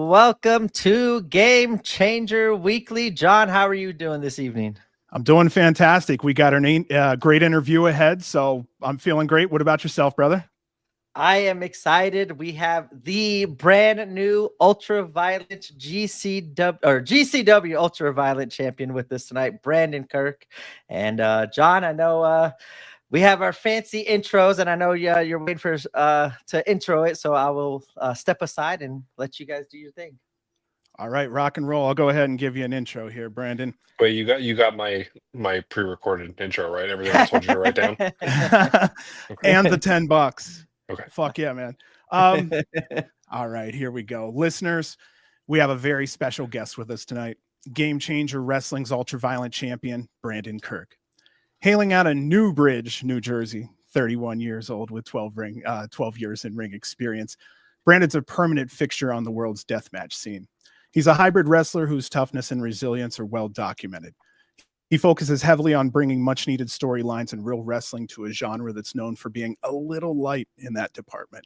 welcome to Game Changer Weekly. John, how are you doing this evening? I'm doing fantastic. We got a great interview ahead, so I'm feeling great. What about yourself, brother? I am excited. We have the brand new Ultraviolent GCW Ultraviolent champion with us tonight, Brandon Kirk. And John, I know we have our fancy intros, and I know you're waiting for to intro it, so I will step aside and let you guys do your thing. All right, rock and roll. I'll go ahead and give you an intro here, Brandon. Wait, you got my pre-recorded intro, right? Everything I told you to write down. And the $10. Okay. Fuck yeah, man. All right, here we go. Listeners, we have a very special guest with us tonight. Game Changer Wrestling's Ultraviolent champion, Brandon Kirk. Hailing out of Newbridge, New Jersey, 31 years old with 12 years in ring experience. Brandon's a permanent fixture on the world's deathmatch scene. He's a hybrid wrestler whose toughness and resilience are well documented. He focuses heavily on bringing much-needed storylines and real wrestling to a genre that's known for being a little light in that department.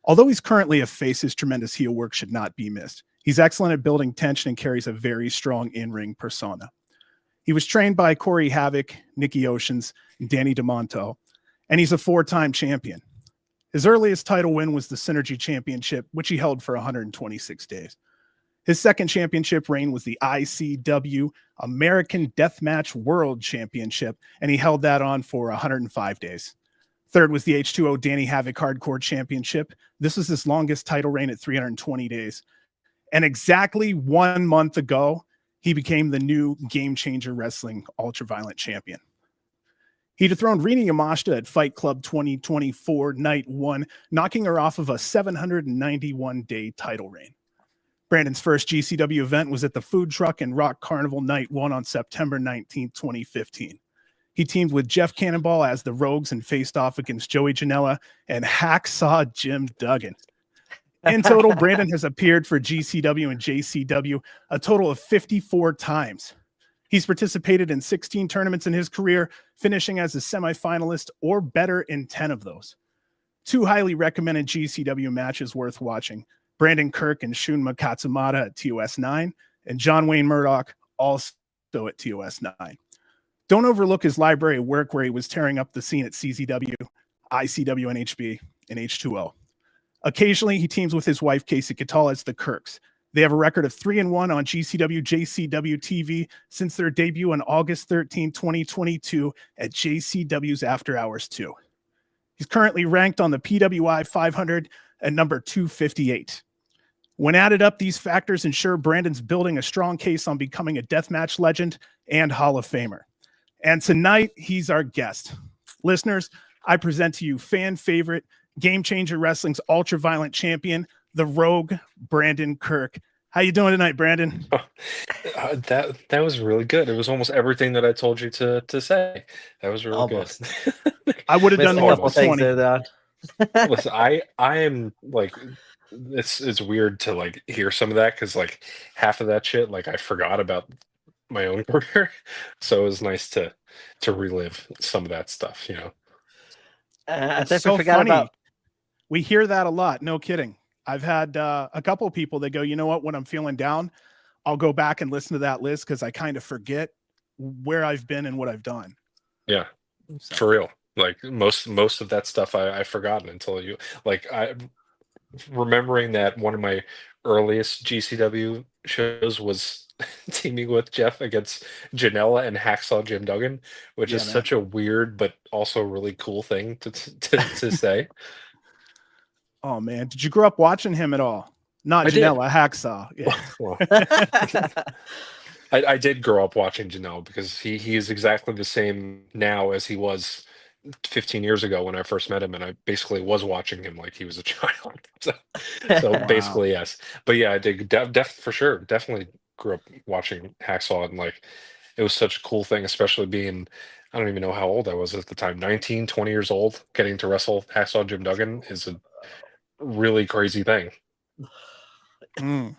Although he's currently a face, his tremendous heel work should not be missed. He's excellent at building tension and carries a very strong in-ring persona. He was trained by Corey Havoc, Nikki Oceans, and Danny DeMonto, and he's a four-time champion. His earliest title win was the Synergy Championship, which he held for 126 days. His second championship reign was the ICW American Deathmatch World Championship, and he held that on for 105 days. Third was the H2O Danny Havoc Hardcore Championship. This was his longest title reign at 320 days. And exactly 1 month ago, he became the new Game Changer Wrestling Ultraviolent champion. He dethroned Rina Yamashita at Fight Club 2024 Night 1, knocking her off of a 791-day title reign. Brandon's first GCW event was at the Food Truck and Rock Carnival Night 1 on September 19, 2015. He teamed with Jeff Cannonball as the Rogues and faced off against Joey Janela and Hacksaw Jim Duggan. In total, Brandon has appeared for GCW and JCW a total of 54 times. He's participated in 16 tournaments in his career, finishing as a semifinalist or better in 10 of those. Two highly recommended GCW matches worth watching: Brandon Kirk and Shunma Katsumata at TOS 9, and John Wayne Murdoch also at TOS 9. Don't overlook his library of work where he was tearing up the scene at CZW, ICW, NHB, and H2O. Occasionally, he teams with his wife, Casey Catal, as the Kirks. They have a record of 3-1 on GCW, JCW TV since their debut on August 13, 2022 at JCW's After Hours 2. He's currently ranked on the PWI 500 at number 258. When added up, these factors ensure Brandon's building a strong case on becoming a deathmatch legend and Hall of Famer. And tonight, he's our guest. Listeners, I present to you fan favorite, Game Changer Wrestling's Ultraviolent champion, the Rogue, Brandon Kirk. How you doing tonight, Brandon? That was really good. It was almost everything that I told you to say. That was really Almost. good. I would have done a more couple than things 20. there, Listen, I am like, it's weird to like hear some of that because like half of that shit like I forgot about my own career, so it was nice to relive some of that stuff. I It's definitely so forgot funny. about. We hear that a lot. No kidding. I've had a couple of people that go, you know what, when I'm feeling down, I'll go back and listen to that list because I kind of forget where I've been and what I've done. Yeah, So, for real. Like most of that stuff I've forgotten until you I remembering that one of my earliest GCW shows was teaming with Jeff against Janela and Hacksaw Jim Duggan, which Yeah, is man. such a weird but also really cool thing to say. Oh, man. Did you grow up watching him at all? Not I did. Janela, Hacksaw. Yeah. Well, I did grow up watching Janelle because he is exactly the same now as he was 15 years ago when I first met him, and I basically was watching him like he was a child. So Wow. basically, yes. But yeah, I did for sure. Definitely grew up watching Hacksaw, and like it was such a cool thing, especially being, I don't even know how old I was at the time, 19, 20 years old. Getting to wrestle Hacksaw Jim Duggan is a really crazy thing. Mm.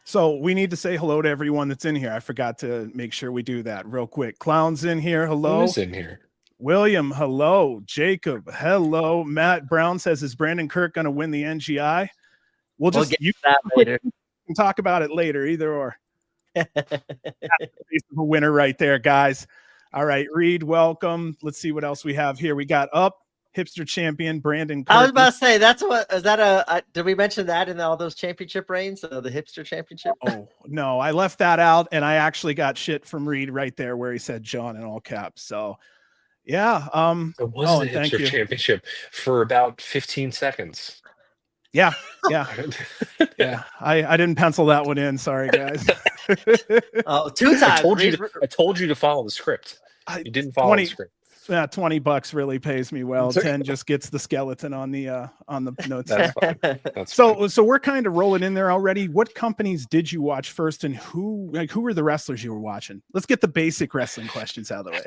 So we need to say hello to everyone that's in here. I forgot to make sure we do that real quick. Clown's in here. Hello. Who is in here? William, hello. Jacob, hello. Matt Brown says, is Brandon Kirk going to win the NGI? We'll We'll just get you to that later. can talk about it later, either or. Face of a winner right there, guys. All right, Reed, welcome. Let's see what else we have here. We got hipster champion Brandon Kirk. I was about to say, that's what is that did we mention that in all those championship reigns, the hipster championship? Oh no, I left that out, and I actually got shit from Reed right there where he said John in all caps. So yeah, It was the thank hipster you. championship for about 15 seconds. Yeah. I didn't pencil that one in. Sorry, guys. Oh, 2 times. I told you to follow the script. You didn't follow the script. Yeah, $20 really pays me well. 10 just gets the skeleton on the notes. That's fine. That's so we're kind of rolling in there already. What companies did you watch first, and who were the wrestlers you were watching? Let's get the basic wrestling questions out of the way.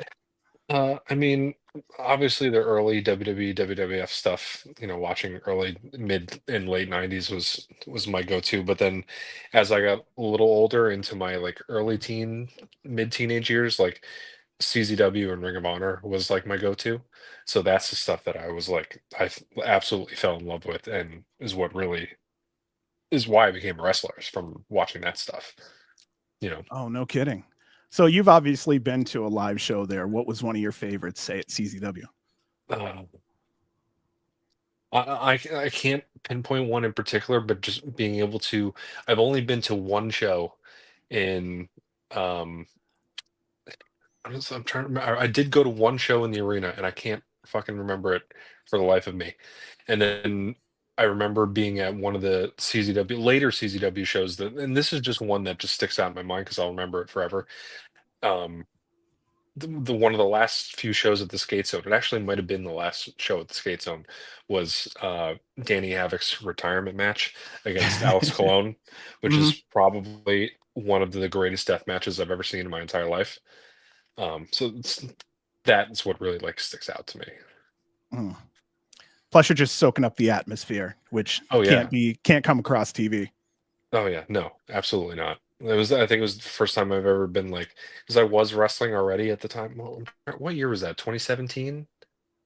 I mean, obviously the early WWE, WWF stuff, watching early, mid, and late 90s was my go-to. But then as I got a little older into my like early mid teenage years, like CZW and Ring of Honor was like my go-to. So that's the stuff that I was like, absolutely fell in love with, and is what really is why I became a wrestler, is from watching that stuff. Oh, no kidding. So you've obviously been to a live show there. What was one of your favorites, say, at CZW? I can't pinpoint one in particular, but just being able to, I've only been to one show in, I'm trying to remember. I did go to one show in the arena, and I can't fucking remember it for the life of me. And then I remember being at one of the later CZW shows and this is just one that just sticks out in my mind because I'll remember it forever. The one of the last few shows at the Skate Zone, it actually might have been the last show at the Skate Zone, was Danny Havoc's retirement match against Alex Colon, which is probably one of the greatest death matches I've ever seen in my entire life. So that's what really like sticks out to me. Plus, you're just soaking up the atmosphere, which can't come across TV. Oh yeah, no, absolutely not. I think it was the first time I've ever been like, because I was wrestling already at the time. Well, what year was that? 2017?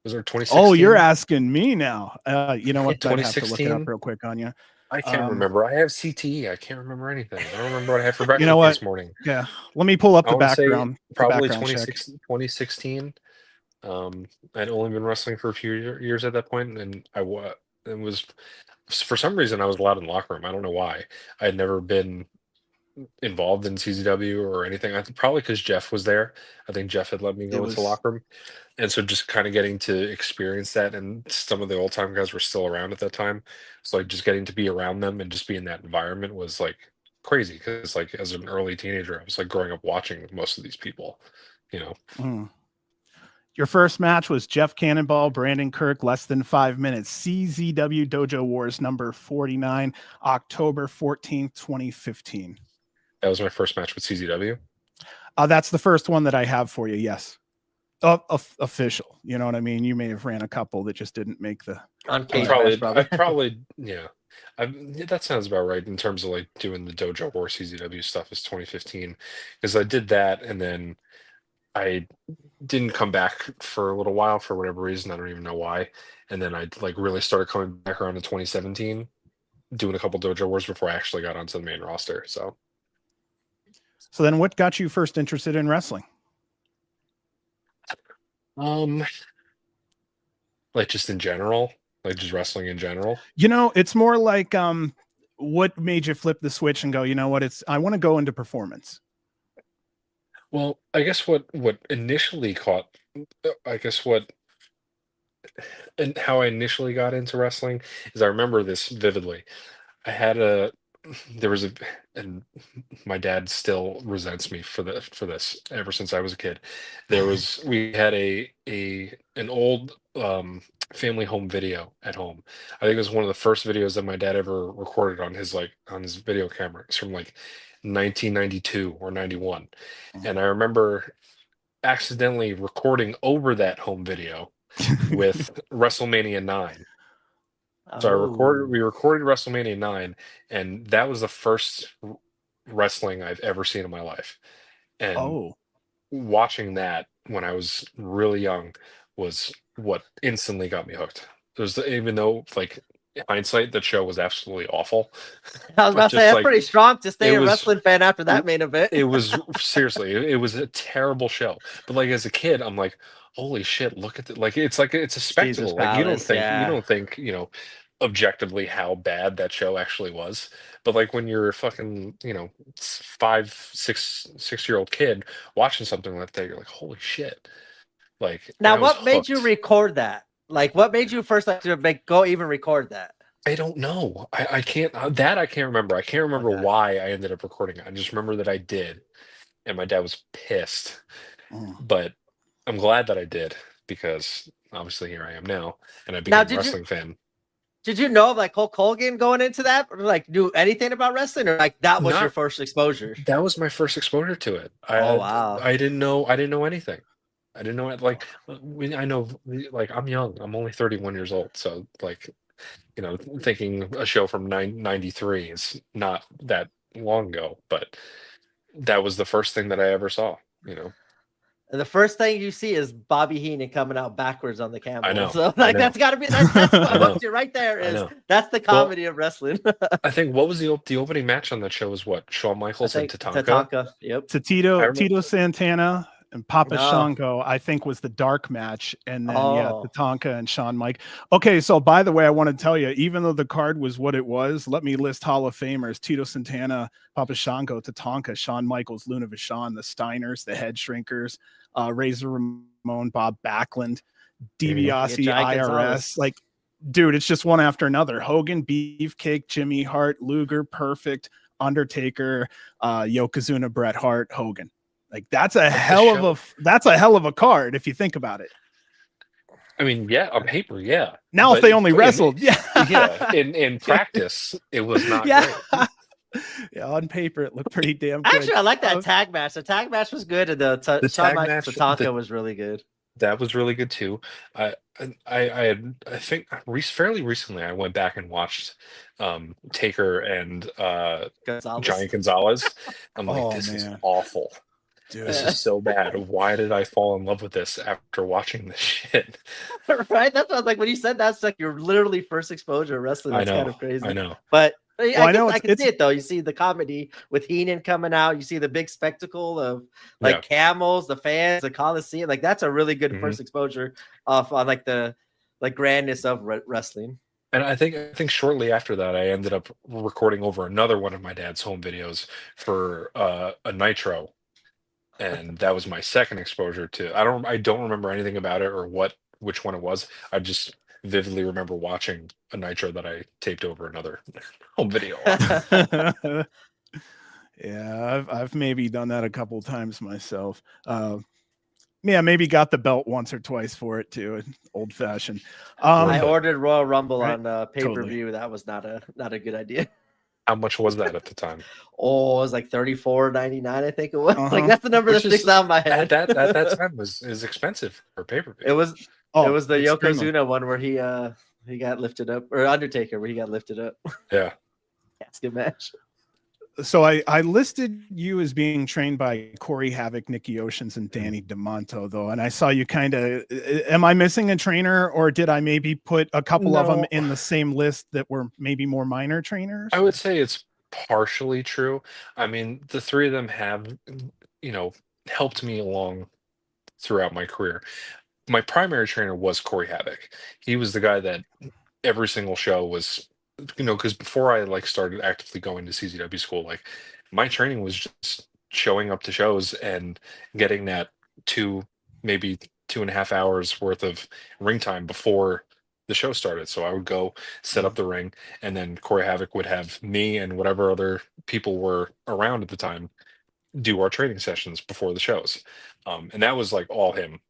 Was there 2016? Oh, you're asking me now. You know what? Yeah, I'd have to look it up real quick on you. I can't remember. I have CTE. I can't remember anything. I don't remember what I had for breakfast this morning. Yeah, let me pull up the background. Probably background 2016. I'd only been wrestling for a few years at that point, and it was, for some reason, I was allowed in the locker room. I don't know why. I had never been involved in CZW or anything. I think probably because Jeff was there. I think Jeff had let me go into the locker room, and so just kind of getting to experience that. And some of the old time guys were still around at that time, so like just getting to be around them and just be in that environment was like crazy. Because like as an early teenager, I was like growing up watching most of these people. Your first match was Jeff Cannonball, Brandon Kirk, less than 5 minutes. CZW Dojo Wars number 49, October 14th, 2015. That was my first match with CZW. That's the first one that I have for you. Yes. Official. You know what I mean? You may have ran a couple that just didn't make the. Probably, yeah. That sounds about right in terms of like doing the Dojo War CZW stuff is 2015, because I did that and then I didn't come back for a little while for whatever reason. I don't even know why. And then I like really started coming back around in 2017, doing a couple Dojo Wars before I actually got onto the main roster. So then what got you first interested in wrestling? Like just in general, like just wrestling in general. It's more like what made you flip the switch and go, you know what, I want to go into performance. Well, I guess what initially caught, and how I initially got into wrestling is I remember this vividly. And my dad still resents me for this ever since I was a kid. We had an old family home video at home. I think it was one of the first videos that my dad ever recorded on his video camera. It's from like 1992 or 91. And I remember accidentally recording over that home video with WrestleMania 9. So we recorded WrestleMania 9, and that was the first wrestling I've ever seen in my life. And watching that when I was really young was what instantly got me hooked. Even though like in hindsight, that show was absolutely awful. I was But about to say just that's like pretty strong to stay it a was, wrestling fan after that main event. it was seriously, it was a terrible show. But like as a kid, I'm like, holy shit, look at the like it's a Caesar's spectacle. Like Palace, you yeah. don't think, objectively how bad that show actually was. But like when you're a fucking, 5, 6 year old kid watching something like that, you're like, holy shit. Like, and Now, I was what made you hooked. record that? Like, what made you first like to go even record that? I don't know. I can't that I can't remember. I can't remember Okay. why I ended up recording it. I just remember that I did, and my dad was pissed. Mm. But I'm glad that I did because obviously here I am now, and I Now, became a wrestling fan. did you know of like Hulk Hogan going into that, or like knew anything about wrestling, or like that was your Not first exposure? That was my first exposure to it. Oh I wow. I didn't know anything. I didn't know it like I know like I'm young. I'm only 31 years old, so like thinking a show from 93 is not that long ago, but that was the first thing that I ever saw. And the first thing you see is Bobby Heenan coming out backwards on the I camel. know, So I like know, that's got to be that's I what know, hooked you right there. I Is know. that's the Well, comedy of wrestling. I think what was the opening match on that show was what Shawn I Michaels and think Tatanka. Tatanka. Yep. To I Tito, remember. Tito Santana and Papa No. Shango, I think was the dark match. And then, Oh. Tatanka and Shawn Mike. Okay, so by the way, I want to tell you, even though the card was what it was, let me list Hall of Famers: Tito Santana, Papa Shango, Tatanka, Shawn Michaels, Luna Vachon, the Steiners, the Head Shrinkers, Razor Ramon, Bob Backlund, DiBiase, Giant IRS. Gonzalez. Like, dude, it's just one after another. Hogan, Beefcake, Jimmy Hart, Luger, Perfect, Undertaker, Yokozuna, Bret Hart, Hogan. Like that's a hell of a card if you think about it. I mean, yeah, on paper, yeah. Now if But they only wrestled, in practice, it was not yeah. great. Yeah, on paper it looked pretty damn good. Actually, I like that tag match. The tag match was good, and the Shawn tag Michaels match, Tatanka was really good. that was really good too. I think fairly recently I went back and watched Taker and Gonzalez. Giant Gonzalez. I'm like, Oh, this is man. awful. Dude. This is so bad. Why did I fall in love with this after watching this shit? Right? That's what I was like when you said that's like your literally first exposure to wrestling. That's kind of crazy. I know. But Well, I can see it though. You see the comedy with Heenan coming out. You see the big spectacle of like camels, the fans, the Coliseum. Like that's a really good first exposure of on like the grandness of wrestling. And I think shortly after that, I ended up recording over another one of my dad's home videos for a Nitro, and that was my second exposure to. I don't remember anything about it or which one it was. I just vividly remember watching a Nitro that I taped over another home video. Yeah, I've maybe done that a couple times myself. Maybe got the belt once or twice for it too. Old fashioned. I ordered Royal Rumble right? on pay-per-view. Totally. That was not a good idea. How much was that at the time? Oh, it was like $34.99, I think it was. Like that's the number that sticks out in my head. At that time is expensive for pay-per-view. It was the Yokozuna one where he got lifted up, or Undertaker where he got lifted up. Yeah. Casket match. So I listed you as being trained by Corey Havoc, Nikki Oceans, and Danny DeMonto, though, and I saw you kind of. Am I missing a trainer, or did I maybe put a couple of them in the same list that were maybe more minor trainers? I would say it's partially true. I mean, the three of them have, helped me along throughout my career. My primary trainer was Corey Havoc. He was the guy that every single show was. Because before I started actively going to CZW school, my training was just showing up to shows and getting that maybe 2.5 hours worth of ring time before the show started. So I would go set up the ring, and then Corey Havoc would have me and whatever other people were around at the time do our training sessions before the shows. And that was all him.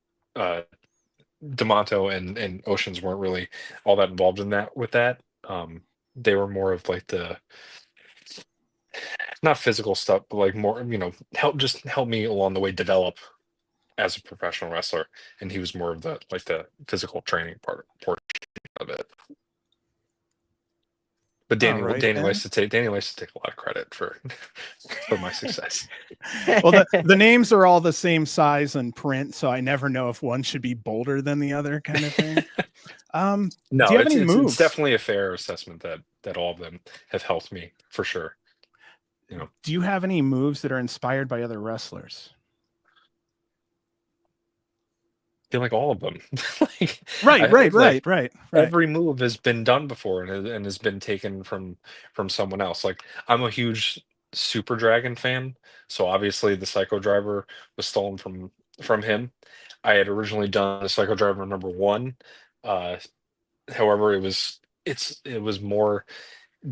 D'Amato and Oceans weren't really all that involved in that with that. They were more of the not physical stuff, but more, help me along the way develop as a professional wrestler. And he was more of the physical training portion of it. But Danny, right, Danny then. likes to take a lot of credit for for my success. Well, the names are all the same size and print, so I never know if one should be bolder than the other, kind of thing. No, Do you have any it's moves? definitely a fair assessment that all of them have helped me for sure. You know, Do you have any moves that are inspired by other wrestlers? I feel like all of them. Like Right. every move has been done before and has been taken from someone else. Like I'm a huge Super Dragon fan, so obviously the Psycho Driver was stolen from him. I had originally done the Psycho Driver number 1. Uh, However, it was more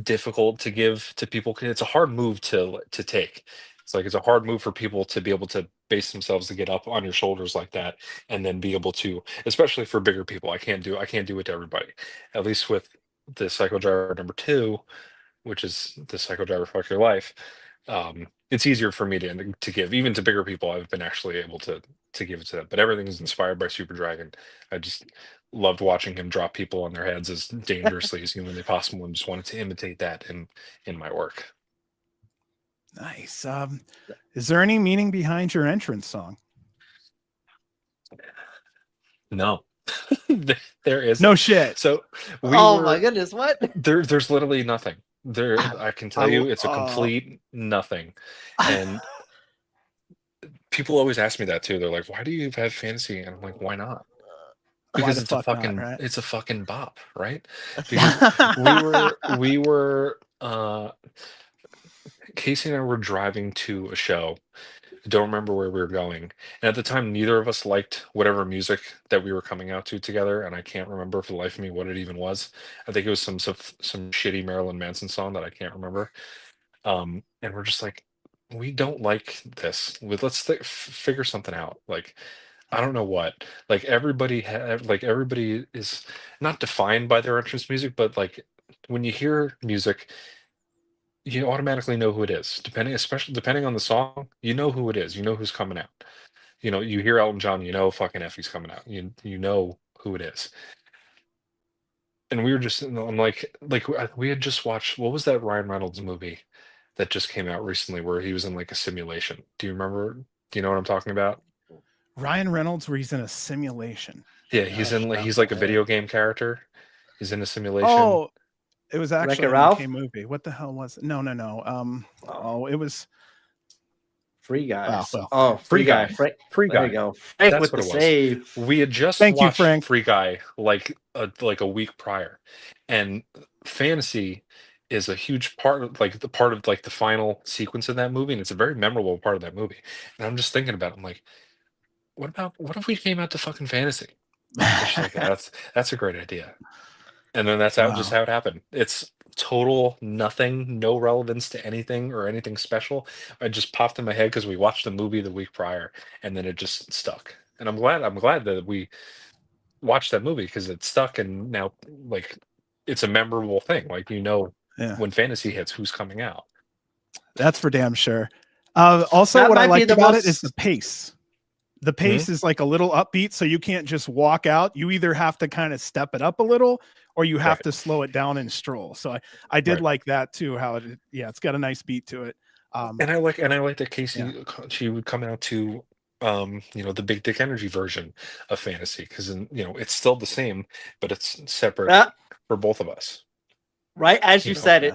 difficult to give to people. 'Cause it's a hard move to take. It's like it's a hard move for people to be able to base themselves to get up on your shoulders like that and then be able to, especially for bigger people. I can't do it to everybody. At least with the Psycho Driver number 2, which is the Psycho Driver Fuck Your Life. It's easier for me to give even to bigger people. I've been actually able to give it to them. But everything is inspired by Super Dragon. I just loved watching him drop people on their heads as dangerously as humanly possible, and just wanted to imitate that in my work. Nice. Is there any meaning behind your entrance song? No, there is No shit. So My goodness, what? there's literally nothing there. I can tell you, it's a Oh. complete nothing. And people always ask me that too. They're like, "Why do you have fantasy?" And I'm like, "Why not?" Because the it's a fuck not, fucking right? it's a fucking bop, right? Because we were Casey and I were driving to a show. I don't remember where we were going. And at the time, neither of us liked whatever music that we were coming out to together. And I can't remember for the life of me what it even was. I think it was some shitty Marilyn Manson song that I can't remember. And we're just like, we don't like this. Let's figure something out. Like, I don't know what. Like everybody is not defined by their entrance music, but like when you hear music, you automatically know who it is. Especially depending on the song, you know who it is. You know who's coming out. You know, you hear Elton John, you know fucking Effie's coming out. You know who it is. And we were just, I'm like we had just watched, what was that Ryan Reynolds movie that just came out recently where he was in like a simulation? Do you remember? Do you know what I'm talking about? Ryan Reynolds, where he's in a simulation. Yeah, No. he's like a video game character. He's in a simulation. Oh, it was actually Wreck-It an Ralph? okay movie. What the hell was it? No. It was Free Guy. well, Oh, Free Guy. Frank. Free There Guy. you go. Frank That's with what the it was. save. We had just Thank you, watched Frank. Free Guy like a week prior, and fantasy is a huge part of like the final sequence of that movie, and it's a very memorable part of that movie. And I'm just thinking about it, I'm like, what if we came out to fucking fantasy? It's just like, yeah, that's a great idea. And then that's just Wow. how it happened. It's total nothing, no relevance to anything or anything special. It just popped in my head because we watched the movie the week prior, and then it just stuck. And I'm glad that we watched that movie because it stuck, and now like it's a memorable thing. Like Yeah, when fantasy hits, who's coming out. that's for damn sure. Also, That what I might be liked the about most- it is the pace. The pace is like a little upbeat, so you can't just walk out. You either have to kind of step it up a little, or you have Right. to slow it down and stroll. So I did Right. like that too. How it's got a nice beat to it. And I like that Casey, she would come out to the big dick energy version of fantasy, because it's still the same, but it's separate for both of us. Right as you said it.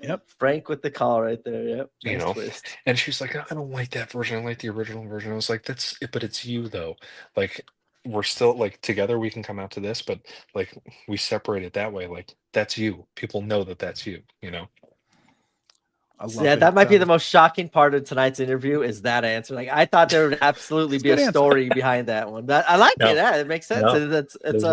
Yep. Frank with the call right there. Yep. Nice twist. And she's like, I don't like that version. I like the original version. I was like, that's it, but it's you though. Like we're still like together. We can come out to this, but like we separate it that way. Like that's you. People know that that's you. That might be the most shocking part of tonight's interview is that answer. Like I thought there would absolutely be a story behind that one. I like it. Yeah, it makes sense. No, it's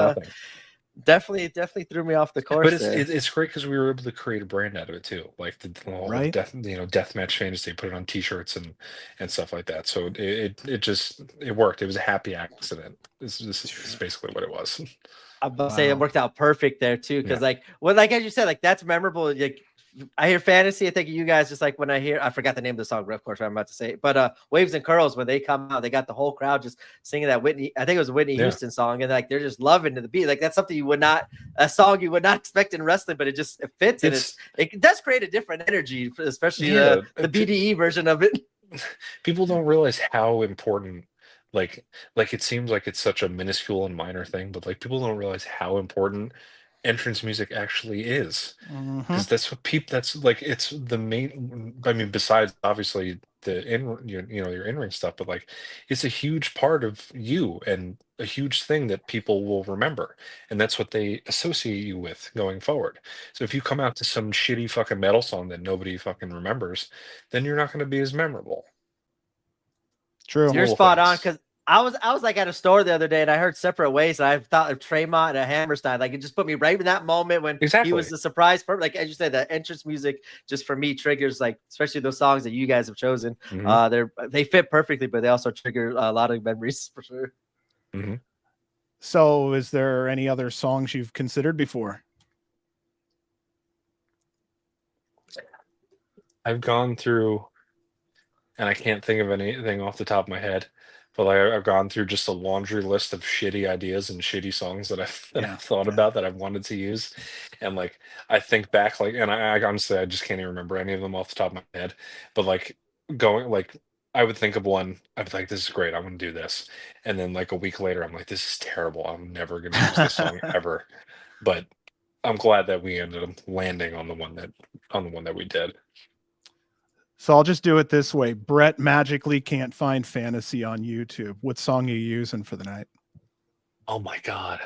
definitely threw me off the course. But it's great because we were able to create a brand out of it too. Like the whole deathmatch fantasy, put it on T-shirts and stuff like that. So it worked. It was a happy accident. This is basically what it was. I'm about to say it worked out perfect there too, because like as you said, like that's memorable. Like I hear fantasy. I think of you guys just like when I forgot the name of the song, of course, I'm about to say it. But Waves and Curls, when they come out, they got the whole crowd just singing that Whitney, I think it was a Whitney Houston song, and like they're just loving to the beat. Like that's something a song you would not expect in wrestling, but it fits, and it does create a different energy, especially the BDE version of it. People don't realize how important, like it seems like it's such a minuscule and minor thing, but like people don't realize how important entrance music actually is, because that's what that's like, it's the main, I mean, besides obviously the your in-ring stuff, but like it's a huge part of you and a huge thing that people will remember, and that's what they associate you with going forward. So if you come out to some shitty fucking metal song that nobody fucking remembers, then you're not going to be as memorable. True. You're spot on, because I was like at a store the other day and I heard Separate Ways, and I thought of Tremont and Hammerstein. Like it just put me right in that moment when he was the surprise part. Like as you said, the entrance music just for me triggers, like especially those songs that you guys have chosen. They fit perfectly, but they also trigger a lot of memories for sure. So is there any other songs you've considered before? I've gone through, and I can't think of anything off the top of my head, but like I've gone through just a laundry list of shitty ideas and shitty songs that I've thought about that I've wanted to use, and like I think back, like, and I honestly I just can't even remember any of them off the top of my head, but like I would think of one, I'd be like, this is great, I'm gonna do this, and then like a week later I'm like, this is terrible, I'm never gonna use this song ever. But I'm glad that we ended up landing on the one that we did. So I'll just do it this way. Brett magically can't find Fantasy on YouTube. What song are you using for the night? Oh my God.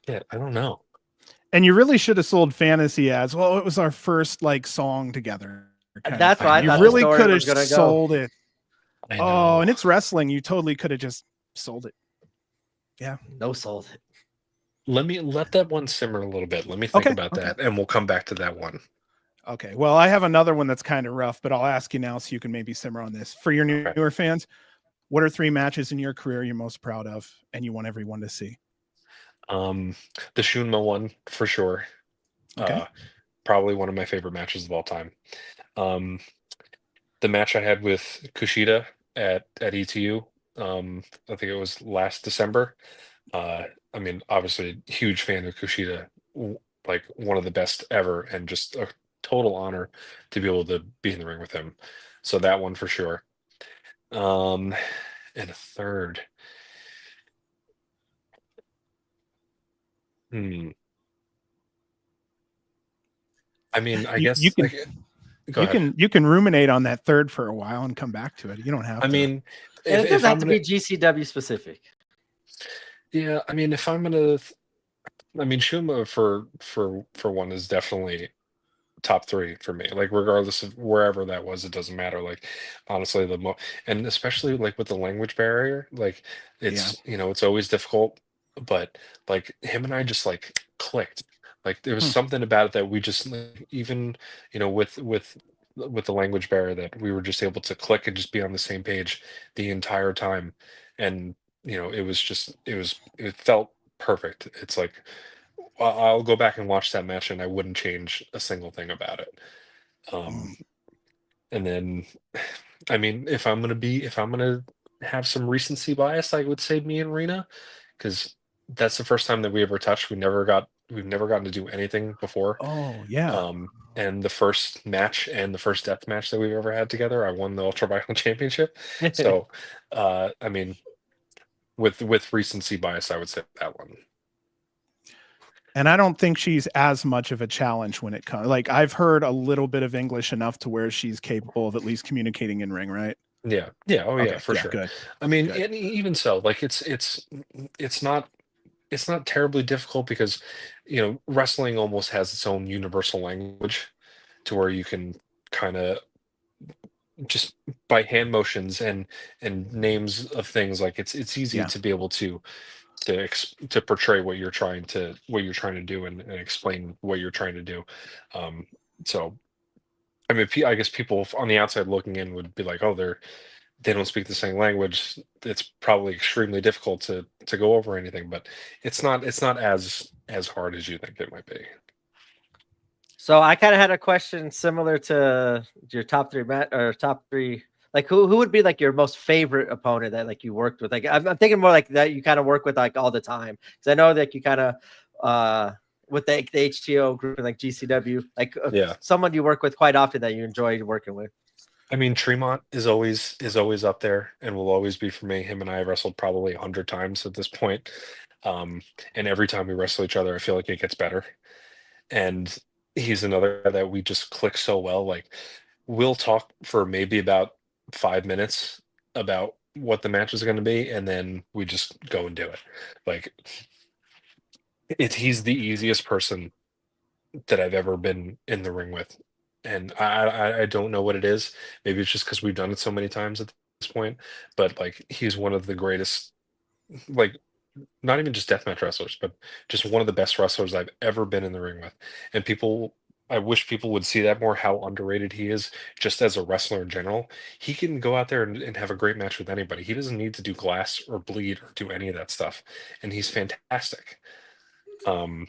Yeah, I don't know. And you really should have sold Fantasy as, well, it was our first like song together. That's why I thought you really could have sold it. Oh, and it's wrestling. You totally could have just sold it. Yeah. No, sold it. Let that one simmer a little bit. Let me think about that, and we'll come back to that one. Okay. Well, I have another one that's kind of rough, but I'll ask you now so you can maybe simmer on this. For your newer fans, what are 3 matches in your career you're most proud of and you want everyone to see? The Shunma one for sure. Okay. Probably one of my favorite matches of all time. The match I had with Kushida at ETU. I think it was last December. I mean, obviously, huge fan of Kushida, like one of the best ever, and just a total honor to be able to be in the ring with him. So that one for sure. And a third. I mean, I guess you can ruminate on that third for a while and come back to it. You don't have to. I mean, it doesn't have to be GCW specific. Yeah, I mean, if I'm gonna, I mean, Shuma for one is definitely top 3 for me. Like regardless of wherever that was, it doesn't matter. Like honestly, and especially like with the language barrier, like it's it's always difficult, but like him and I just like clicked. Like there was something about it that we just like, even with the language barrier, that we were just able to click and just be on the same page the entire time, and it felt perfect. It's like I'll go back and watch that match and I wouldn't change a single thing about it. And then, I mean, if I'm gonna have some recency bias, I would say me and Rena, because that's the first time that we ever touched. We've never gotten to do anything before. Oh yeah. And the first match and the first death match that we've ever had together, I won the Ultraviolent Championship. So, I mean, with recency bias, I would say that one. And I don't think she's as much of a challenge when it comes. Like I've heard a little bit of English enough to where she's capable of at least communicating in ring, right? Yeah. Oh yeah, for sure. Good. I mean, and even so, like it's not terribly difficult, because wrestling almost has its own universal language, to where you can kind of just by hand motions and names of things, like it's easy to be able to portray what you're trying to do, and explain what you're trying to do. So I mean, I guess people on the outside looking in would be like, oh, they don't speak the same language. It's probably extremely difficult to go over anything, but it's not as hard as you think it might be. So I kind of had a question similar to your top three or top three. Like who would be like your most favorite opponent that like you worked with? Like I'm thinking more like that you kind of work with like all the time. Because I know that you kind of with the HTO group and like GCW, like Yeah. someone you work with quite often that you enjoy working with. I mean, Tremont is always up there and will always be for me. Him and I have wrestled probably 100 times at this point. Um, and every time we wrestle each other, I feel like it gets better. And he's another guy that we just click so well. Like we'll talk for maybe about 5 minutes about what the match is going to be, and then we just go and do it. Like he's the easiest person that I've ever been in the ring with, and I don't know what it is. Maybe it's just because we've done it so many times at this point. But like he's one of the greatest, like not even just deathmatch wrestlers, but just one of the best wrestlers I've ever been in the ring with. And people, I wish people would see that more, how underrated he is just as a wrestler in general. He can go out there and have a great match with anybody. He doesn't need to do glass or bleed or do any of that stuff. And he's fantastic. Um,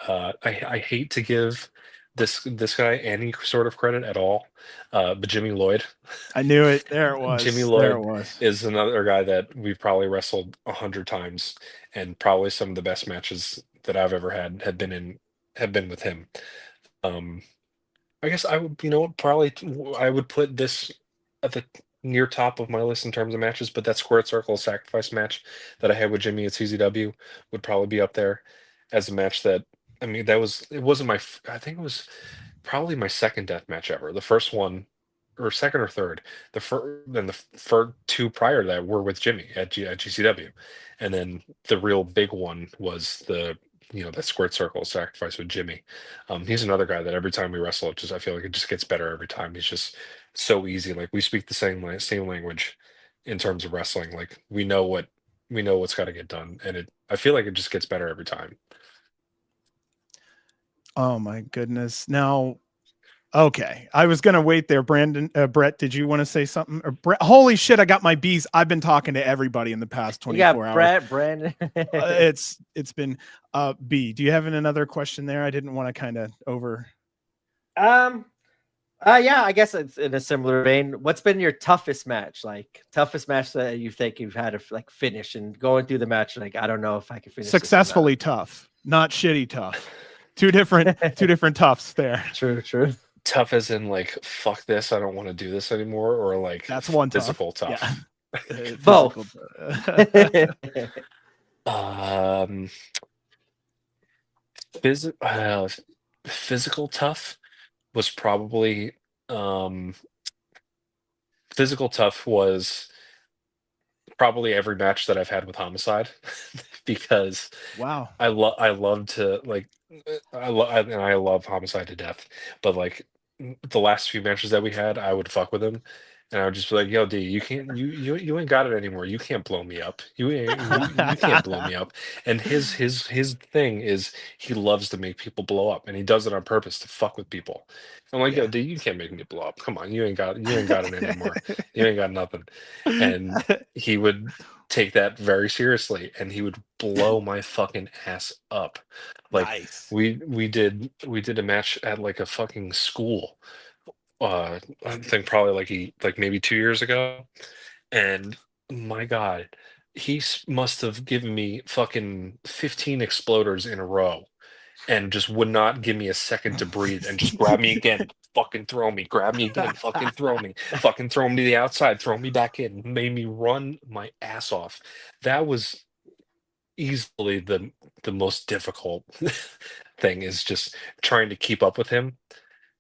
I hate to give this guy any sort of credit at all, but Jimmy Lloyd, I knew it. There it Jimmy was. There it Lloyd was. is another guy that we've probably wrestled 100 times, and probably some of the best matches that I've ever had have been with him. Um, I guess I would, probably I would put this at the near top of my list in terms of matches, but that Squared Circle Sacrifice match that I had with Jimmy at CZW would probably be up there as a match that, I mean, it wasn't I think it was probably my second death match ever. The first one, or second or third. The first, then the first two prior to that were with Jimmy at GCW, and then the real big one was that Squared Circle Sacrifice with Jimmy. He's another guy that every time we wrestle, I feel like it just gets better every time. He's just so easy. Like we speak the same language in terms of wrestling. Like we know what's got to get done, and I feel like it just gets better every time. Oh my goodness. Now, okay. I was going to wait there. Brandon, Brett, did you want to say something? Or Brett, holy shit, I got my bees. I've been talking to everybody in the past 24 hours. Brett, Brandon. It's been B. Do you have another question there? I didn't want to kind of over. Yeah, I guess it's in a similar vein. What's been your toughest match? Like toughest match that you think you've had to like finish, and going through the match, like I don't know if I can finish successfully tough, not shitty tough. Two different toughs there. True. Tough as in like fuck this, I don't want to do this anymore, or like that's one physical tough. Yeah. Both. Physical tough was probably physical tough was probably every match that I've had with Homicide because wow, I love to like I love Homicide to death, but like the last few matches that we had, I would fuck with him, and I would just be like, "Yo, D, you can't you ain't got it anymore. You can't blow me up. You can't blow me up." And his thing is he loves to make people blow up, and he does it on purpose to fuck with people. I'm like, "Yo, D, you can't make me blow up. Come on, you ain't got it anymore. You ain't got nothing." And he would take that very seriously, and he would blow my fucking ass up. Like nice. we did a match at like a fucking school. I think probably like maybe 2 years ago, and my God, must have given me fucking 15 exploders in a row, and just would not give me a second to breathe, and just grab me again, fucking throw me, grab me again, fucking throw me, fucking throw me to the outside, throw me back in, made me run my ass off. That was easily the most difficult thing, is just trying to keep up with him,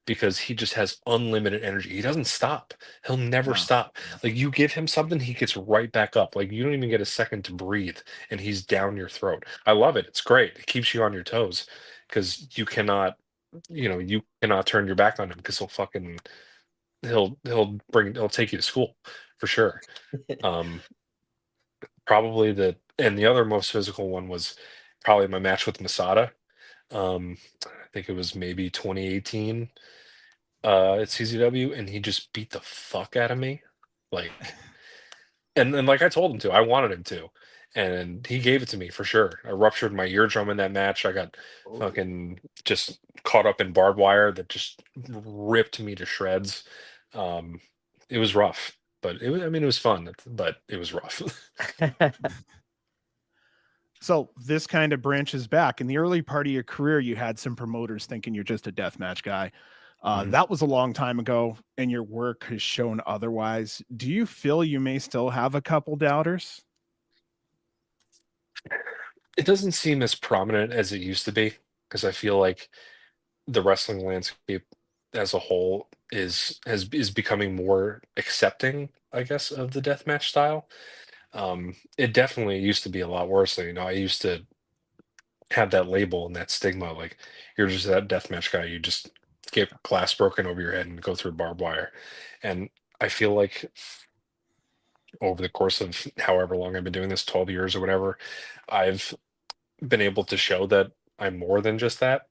because he just has unlimited energy. He doesn't stop. He'll never stop. Like you give him something, he gets right back up. Like you don't even get a second to breathe, and he's down your throat. I love it. It's great. It keeps you on your toes, because you cannot turn your back on him, because he'll take you to school for sure. Probably the other most physical one was probably my match with Masada. I think it was maybe 2018 at CZW, and he just beat the fuck out of me. Like, and like I told him to, I wanted him to, and he gave it to me for sure. I ruptured my eardrum in that match. I got Oh. fucking just caught up in barbed wire that just ripped me to shreds. Um, it was rough, but it was, I mean, it was fun, but it was rough. So this kind of branches back. In the early part of your career, you had some promoters thinking you're just a deathmatch guy. Mhm. That was a long time ago, and your work has shown otherwise. Do you feel you may still have a couple doubters? It doesn't seem as prominent as it used to be because I feel like the wrestling landscape as a whole is becoming more accepting, I guess, of the deathmatch style. It definitely used to be a lot worse. You know, I used to have that label and that stigma, like you're just that deathmatch guy. You just get glass broken over your head and go through barbed wire. And I feel like over the course of however long I've been doing this, 12 years or whatever, I've been able to show that I'm more than just that.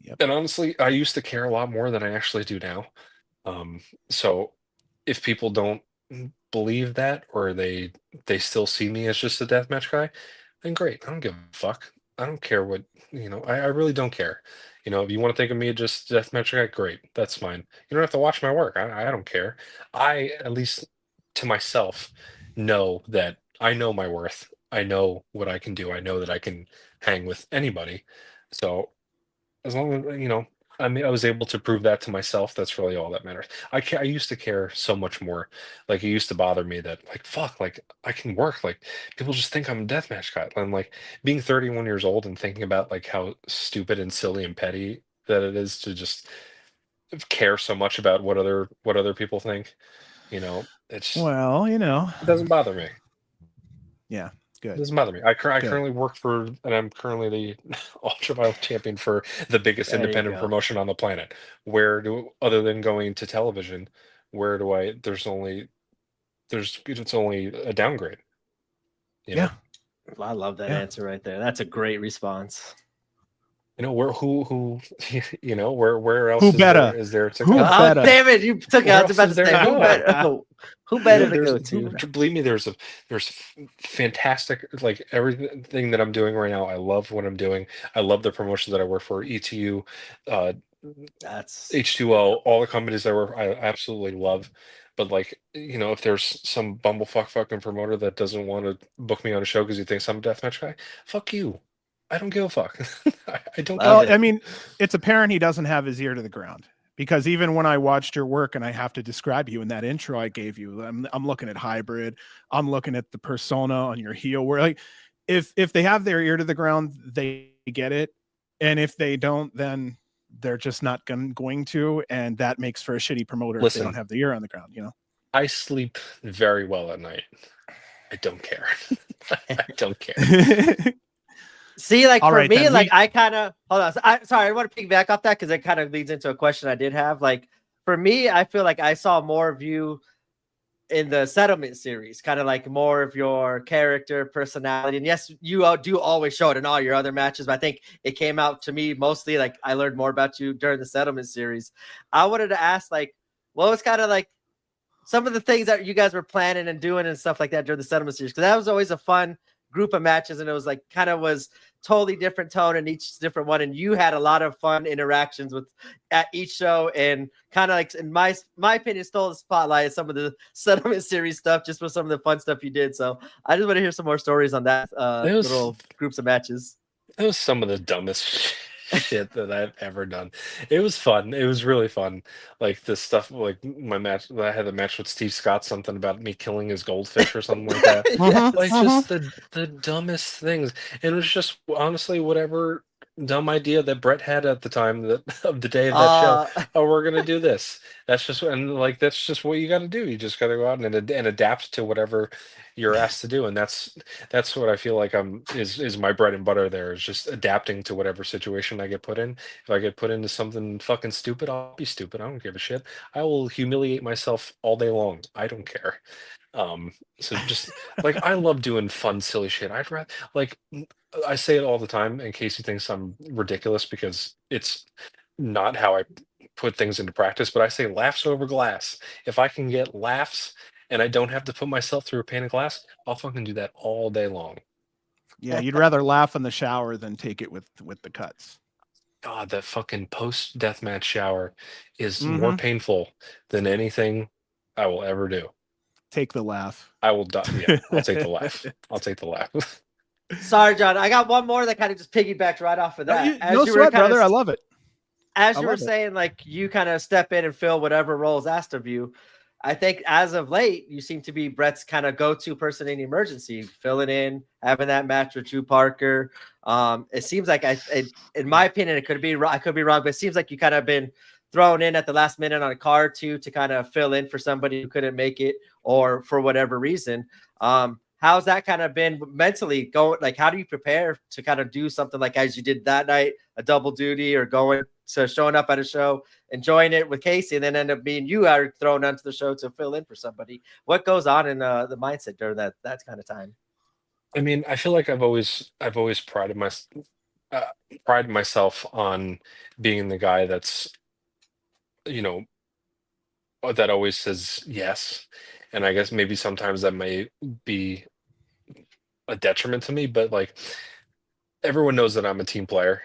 Yep. And honestly, I used to care a lot more than I actually do now. So if people don't believe that, or they still see me as just a deathmatch guy, then great. I don't give a fuck. I don't care what, I really don't care. If you want to think of me as just a deathmatch guy, great. That's fine. You don't have to watch my work. I don't care. I, at least to myself, know that I know my worth. I know what I can do. I know that I can hang with anybody. So as long as I mean, I was able to prove that to myself. That's really all that matters. I used to care so much more. Like, it used to bother me that, like, fuck, like, I can work. Like, people just think I'm a deathmatch guy. And like, being 31 years old and thinking about like how stupid and silly and petty that it is to just care so much about what other people think. It's Well, it doesn't bother me. yeah, It good, doesn't bother me. I good. currently work for, and I'm currently the Ultraviolent champion for the biggest There you independent go. promotion on the planet. Other than going to television, where do I? It's only a downgrade. You Yeah, know, Well, I love that yeah. answer right there. That's a great response. where who where Who else better? is there to Who go? Oh, better? damn it! You took it. I Where was else about is to there to say who go? better. Who better to There's go to? believe me, there's fantastic, like, everything that I'm doing right now. I love what I'm doing. I love the promotions that I work for, ETU, uh, That's good. H2O, all the companies I work, I absolutely love. But like, if there's some bumblefuck fucking promoter that doesn't want to book me on a show because he thinks I'm a deathmatch guy, fuck you. I don't give a fuck. I don't Love Well, care. I it. mean, it's apparent he doesn't have his ear to the ground because even when I watched your work and I have to describe you in that intro I gave you, I'm looking at hybrid, I'm looking at the persona on your heel. Where like, if they have their ear to the ground, they get it, and if they don't, then they're just not going to, and that makes for a shitty promoter if they don't Listen, have the ear on the ground. I sleep very well at night. I don't care. I don't care. See, like All for right, me, then like I kind of hold on. Sorry, I want to piggyback off that because it kind of leads into a question I did have. Like for me, I feel like I saw more of you in the settlement series, kind of like more of your character, personality. And yes, you do always show it in all your other matches, but I think it came out to me mostly like I learned more about you during the settlement series. I wanted to ask, like, what was kind of like some of the things that you guys were planning and doing and stuff like that during the settlement series? Because that was always a fun group of matches, and it was like kind of was totally different tone in each different one, and you had a lot of fun interactions with at each show, and kind of like in my opinion stole the spotlight of some of the settlement series stuff just with some of the fun stuff you did. So I just want to hear some more stories on that It was little groups of matches. It was some of the dumbest shit that I've ever done. It was fun. It was really fun. Like the stuff, like my match. I had a match with Steve Scott, something about me killing his goldfish or something like that. Like, Yes. just the dumbest things. And it was just honestly whatever dumb idea that Brett had at the time that of the day of that show. uh Oh, we're gonna do this. That's just what you got to do. You just got to go out and adapt to whatever you're asked to do, and that's what I feel like is my bread and butter there, is just adapting to whatever situation I get put in. If I get put into something fucking stupid, I'll be stupid. I don't give a shit. I will humiliate myself all day long. I don't care. So just like, I love doing fun, silly shit. I'd rather, like, I say it all the time in case he thinks I'm ridiculous, because it's not how I put things into practice, but I say laughs over glass. If I can get laughs and I don't have to put myself through a pane of glass, I'll fucking do that all day long. Yeah, you'd rather laugh in the shower than take it with the cuts. God, that fucking post deathmatch shower is more Mm-hmm. painful than anything I will ever do. Take the laugh. I will die. Yeah, I'll take the laugh. I'll take the laugh. Sorry, John. I got one more that kind of just piggybacked right off of that. No sweat, brother. I love it. As you were saying, like you kind of step in and fill whatever role is asked of you. I think as of late, you seem to be Brett's kind of go-to person in emergency, filling in, having that match with Drew Parker. It seems like in my opinion, I could be wrong, but it seems like you kind of been thrown in at the last minute on a card too to kind of fill in for somebody who couldn't make it or for whatever reason. How's that kind of been mentally going? Like, how do you prepare to kind of do something like as you did that night, a double duty, or going to showing up at a show, enjoying it with Casey, and then end up being you are thrown onto the show to fill in for somebody? What goes on in the mindset during that kind of time? I mean, I feel like I've always uh, prided myself on being the guy that's, you know, that always says yes. And I guess maybe sometimes that may be a detriment to me, but like everyone knows that I'm a team player.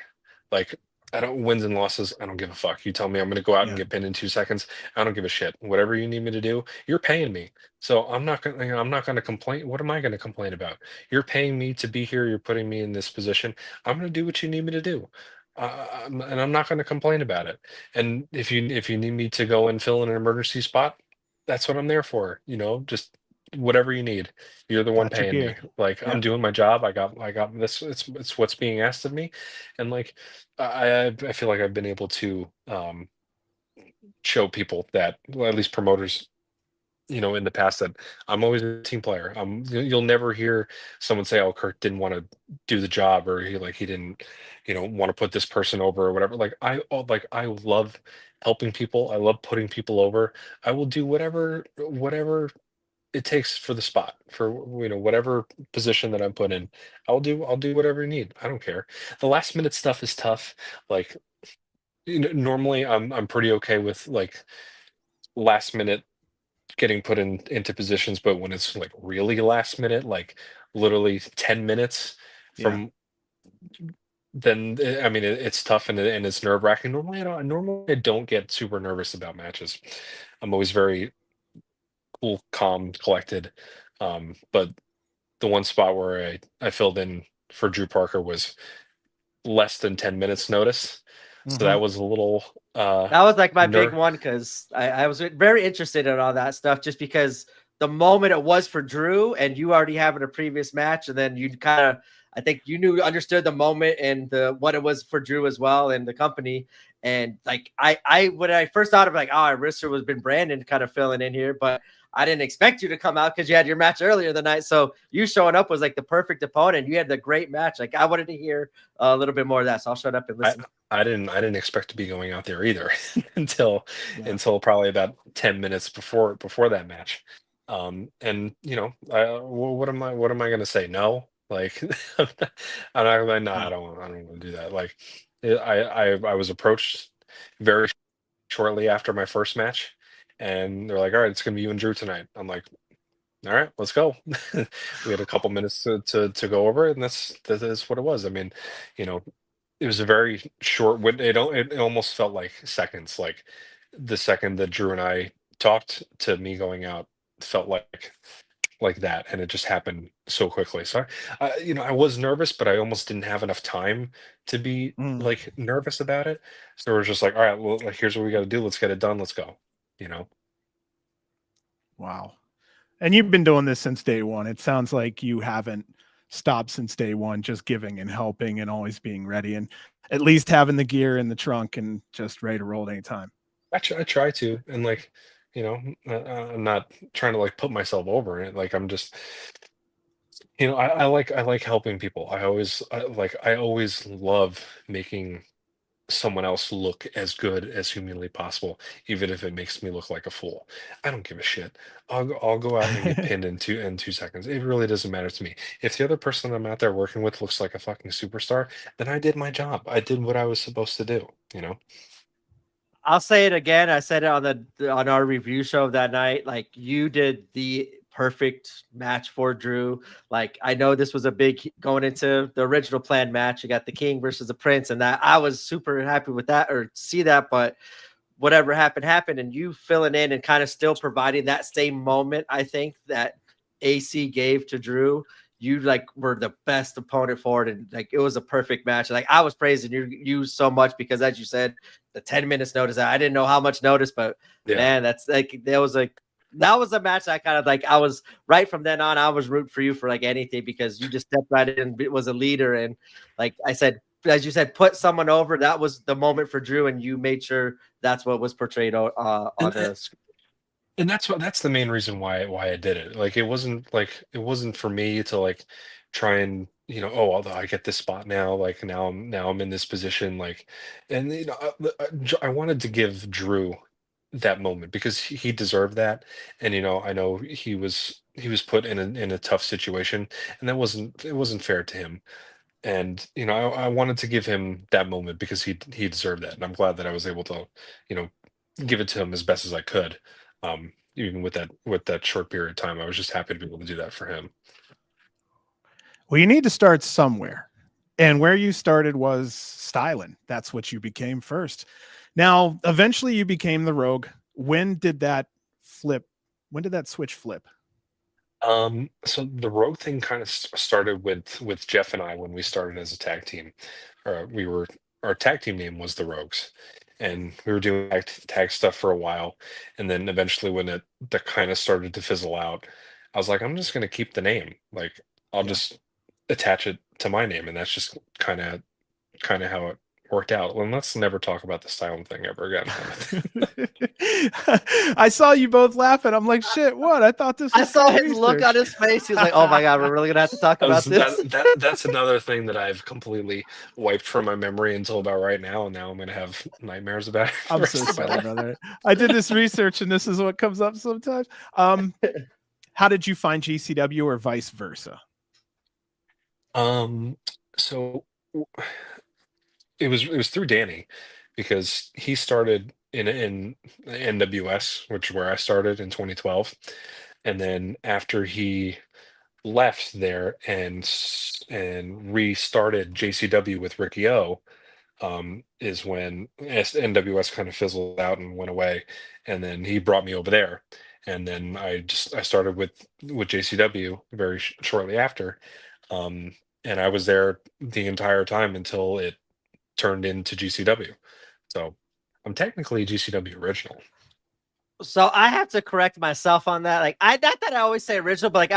Like I don't wins and losses. I don't give a fuck. You tell me I'm going to go out and get pinned in 2 seconds. I don't give a shit. Whatever you need me to do, you're paying me. So I'm not going to complain. What am I going to complain about? You're paying me to be here. You're putting me in this position. I'm going to do what you need me to do. And I'm not going to complain about it. And if you need me to go and fill in an emergency spot, that's what I'm there for. Just whatever you need. You're the one Got your paying me. gear. Like I'm Yep. doing my job. I got this. It's what's being asked of me, and like I feel like I've been able to show people that, well, at least promoters, in the past, that I'm always a team player. You'll never hear someone say, "Oh, Kirk didn't want to do the job," or he didn't, want to put this person over or whatever. I love helping people. I love putting people over. I will do whatever it takes for the spot, for whatever position that I'm put in. I'll do whatever you need. I don't care. The last minute stuff is tough. Like normally I'm pretty okay with like last minute getting put into positions, but when it's like really last minute, like literally 10 minutes Yeah. from then, I mean it's tough, and it's nerve-wracking. Normally I don't get super nervous about matches. I'm always very cool, calm, collected. But the one spot where I filled in for Drew Parker was less than 10 minutes notice. So Mm-hmm. that was a little That was like my big ner one because I was very interested in all that stuff just because the moment it was for Drew and you already having a previous match, and then you kind of, I think you understood the moment and what it was for Drew as well and the company. And like when I first thought of like, oh, I wish it was been Brandon kind of filling in here, but I didn't expect you to come out because you had your match earlier the night. So you showing up was like the perfect opponent. You had the great match. Like I wanted to hear a little bit more of that. So I'll shut up and I listen. I didn't expect to be going out there either until Yeah. until probably about 10 minutes before that match. And what am I going to say? No, like I'm not like, no, Yeah. I don't want to do that. Like I was approached very shortly after my first match, and they're like, all right, it's gonna be you and Drew tonight. I'm like, all right, let's go. We had a couple minutes to go over it, and that is what it was. I mean, you know, it was a very short win. It almost felt like seconds. Like the second that Drew and I talked, to me going out felt like that, and it just happened so quickly. So I was nervous, but I almost didn't have enough time to be Mm. like nervous about it. So we're just like, all right, well, like here's what we got to do. Let's get it done. Let's go. You know. Wow. And you've been doing this since day one. It sounds like you haven't stopped since day one, just giving and helping and always being ready, and at least having the gear in the trunk and just ready to roll at any time. I try to, and like, I'm not trying to like put myself over it. Like I'm just, I like helping people. I always love making someone else look as good as humanly possible, even if it makes me look like a fool. I don't give a shit. I'll go out and get pinned in 2 seconds. It really doesn't matter to me. If the other person I'm out there working with looks like a fucking superstar, then I did my job. I did what I was supposed to do. I'll say it again. I said it on our review show that night. Like, you did the perfect match for Drew. Like, I know this was a big going into the original planned match. You got the King versus the Prince, and that I was super happy with that or see that, but whatever happened, and you filling in and kind of still providing that same moment, I think, that AC gave to Drew. You like were the best opponent for it, and like it was a perfect match. Like, I was praising you so much because, as you said, the 10 minutes notice. I didn't know how much notice, but man, that's like that was a match I kind of like. I was right from then on. I was rooting for you for like anything because you just stepped right in and was a leader. And like I said, as you said, put someone over. That was the moment for Drew, and you made sure that's what was portrayed on the screen. And that's the main reason why I did it. Like, it wasn't for me to like try and, oh, although I get this spot now, like now I'm in this position, like, and I wanted to give Drew that moment because he deserved that. And I know he was put in a tough situation, and it wasn't fair to him. And I wanted to give him that moment because he deserved that, and I'm glad that I was able to you know give it to him as best as I could. Even with that short period of time, I was just happy to be able to do that for him. Well, you need to start somewhere. And where you started was styling. That's what you became first. Now, eventually you became the Rogue. When did that flip? When did that switch flip? So the Rogue thing kind of started with Jeff and I when we started as a tag team. Our tag team name was the Rogues, and we were doing tag stuff for a while, and then eventually when that kind of started to fizzle out, I was like, I'm just gonna keep the name. Like, I'll Yeah. just attach it to my name, and that's just kind of how it worked out. Well, let's never talk about the styling thing ever again. I saw you both laughing. I'm like, shit, what? I thought this was I saw good his look on research. his face. He was like, "Oh my god, we're really gonna have to talk about this." That's another thing that I've completely wiped from my memory until about right now, and now I'm gonna have nightmares about it for the I'm so rest of my sorry, life. brother. I did this research and this is what comes up sometimes. How did you find GCW or vice versa? So it was through Danny because he started in NWS, which is where I started in 2012, and then after he left there and restarted JCW with Ricky O, is when NWS kind of fizzled out and went away, and then he brought me over there, and then I started with JCW very shortly after, um, and I was there the entire time until it turned into GCW. So I'm technically a GCW original. So I have to correct myself on that. Like, I not that I always say original, but like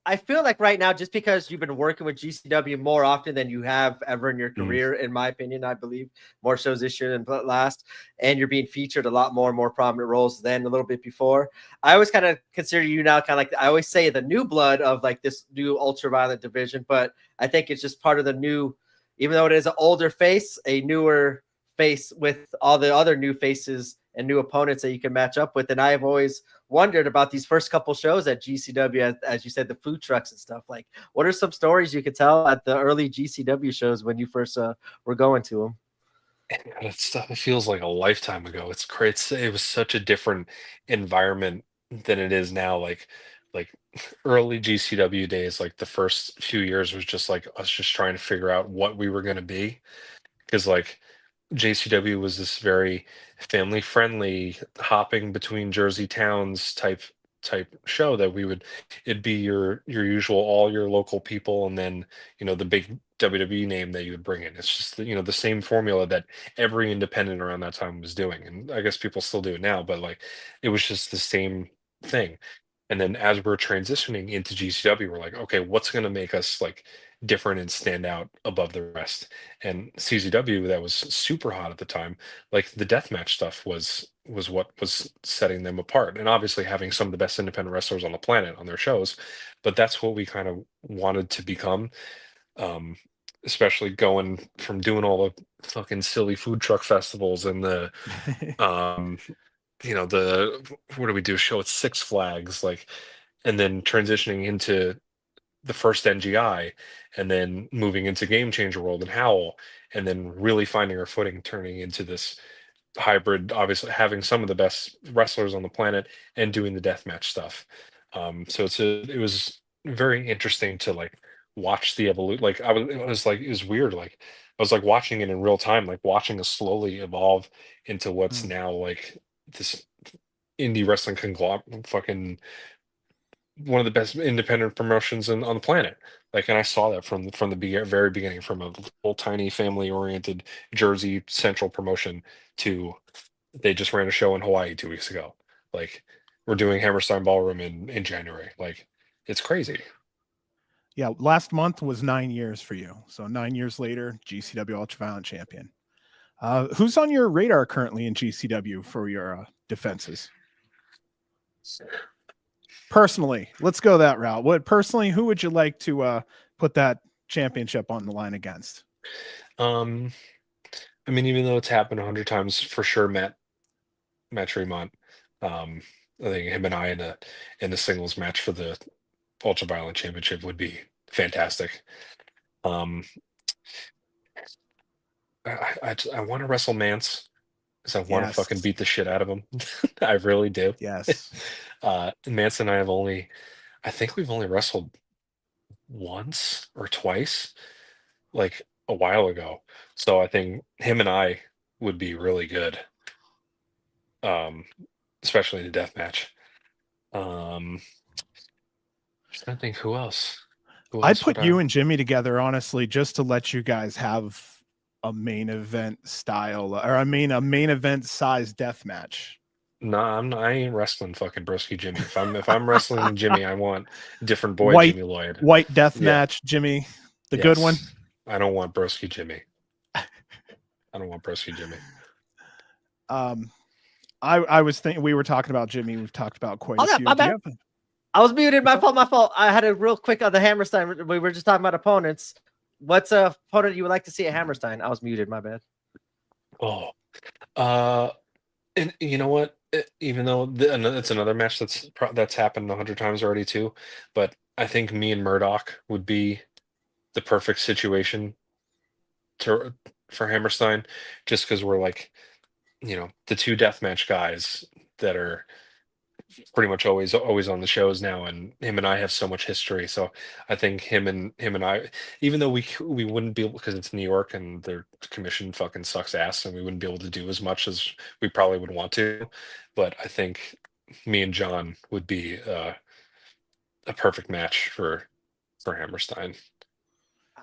I feel like right now, just because you've been working with GCW more often than you have ever in your career, in my opinion, I believe more shows this year than last, and you're being featured a lot more and more prominent roles than a little bit before. I always kind of consider you now kind of like, I always say, the new blood of like this new ultraviolet division, but I think it's just part of the new, even though it is an older face, a newer face with all the other new faces and new opponents that you can match up with. And I've always wondered about these first couple shows at GCW, as you said, the food trucks and stuff. Like, what are some stories you could tell at the early GCW shows when you first were going to them? God, it feels like a lifetime ago. It's great. It was such a different environment than it is now. Like early GCW days, like the first few years was just like us just trying to figure out what we were going to be. Because like JCW was this very family friendly, hopping between Jersey towns type show that it'd be your usual, all your local people, and then the big WWE name that you would bring in. It's just the same formula that every independent around that time was doing, and I guess people still do it now, but like it was just the same thing. And then as we're transitioning into GCW, we're like, okay, what's going to make us like different and stand out above the rest? And CZW, that was super hot at the time, like the deathmatch stuff was what was setting them apart. And obviously having some of the best independent wrestlers on the planet on their shows, but that's what we kind of wanted to become. Um, Especially going from doing all the fucking silly food truck festivals and the um the what do we do, show at Six Flags, like, and then transitioning into the first NGI, and then moving into Game Changer World and Howl, and then really finding our footing, turning into this hybrid, obviously having some of the best wrestlers on the planet and doing the deathmatch stuff. So it was very interesting to like watch the evolution. Like it was weird. Like I was like watching it in real time, like watching it slowly evolve into what's Mm. now like this indie wrestling conglomerate, fucking one of the best independent promotions on the planet. Like, and I saw that from the very beginning, from a little tiny family oriented Jersey Central promotion to they just ran a show in Hawaii 2 weeks ago. Like, we're doing Hammerstein Ballroom in January. Like, it's crazy. Yeah, last month was 9 years for you. So 9 years later, GCW Ultraviolent champion. Who's on your radar currently in GCW for your defenses? Personally, let's go that route. Who would you like to put that championship on the line against? Um, I mean, even though it's happened 100 times, for sure, Matt Tremont. I think him and I in a singles match for the Ultraviolent Championship would be fantastic. Um, I want to wrestle Mance because I want to Yes. fucking beat the shit out of him. I really do. Yes. Mance and I think we've only wrestled once or twice, like a while ago. So I think him and I would be really good, um, especially in a death match. Um, just trying to think who else. Who I'd else would put I? you and Jimmy together, honestly, just to let you guys have a main event style, or a main event size death match. No, I ain't wrestling fucking Broski Jimmy. If I'm wrestling Jimmy, I want different boy White Jimmy Lloyd. white death Yeah. match, Jimmy, the good one. Yes. I don't want Broski Jimmy. I don't want Broski Jimmy. I was thinking, we were talking about Jimmy. We've talked about quite Oh, a yeah, few. my Do you bad. have I was muted. What's My up? fault. My fault. I had a real quick on the Hammerstein. We were just talking about opponents. What's a opponent you would like to see at Hammerstein? I was muted. My bad. Oh, uh, and you know what? Even though it's another match that's happened 100 times already too, but I think me and Murdoch would be the perfect situation to for Hammerstein, just because we're like, the two deathmatch guys that are pretty much always on the shows now, and him and I have so much history. So I think him and I, even though we wouldn't be able, because it's New York and their commission fucking sucks ass, and we wouldn't be able to do as much as we probably would want to, but I think me and John would be a perfect match for Hammerstein.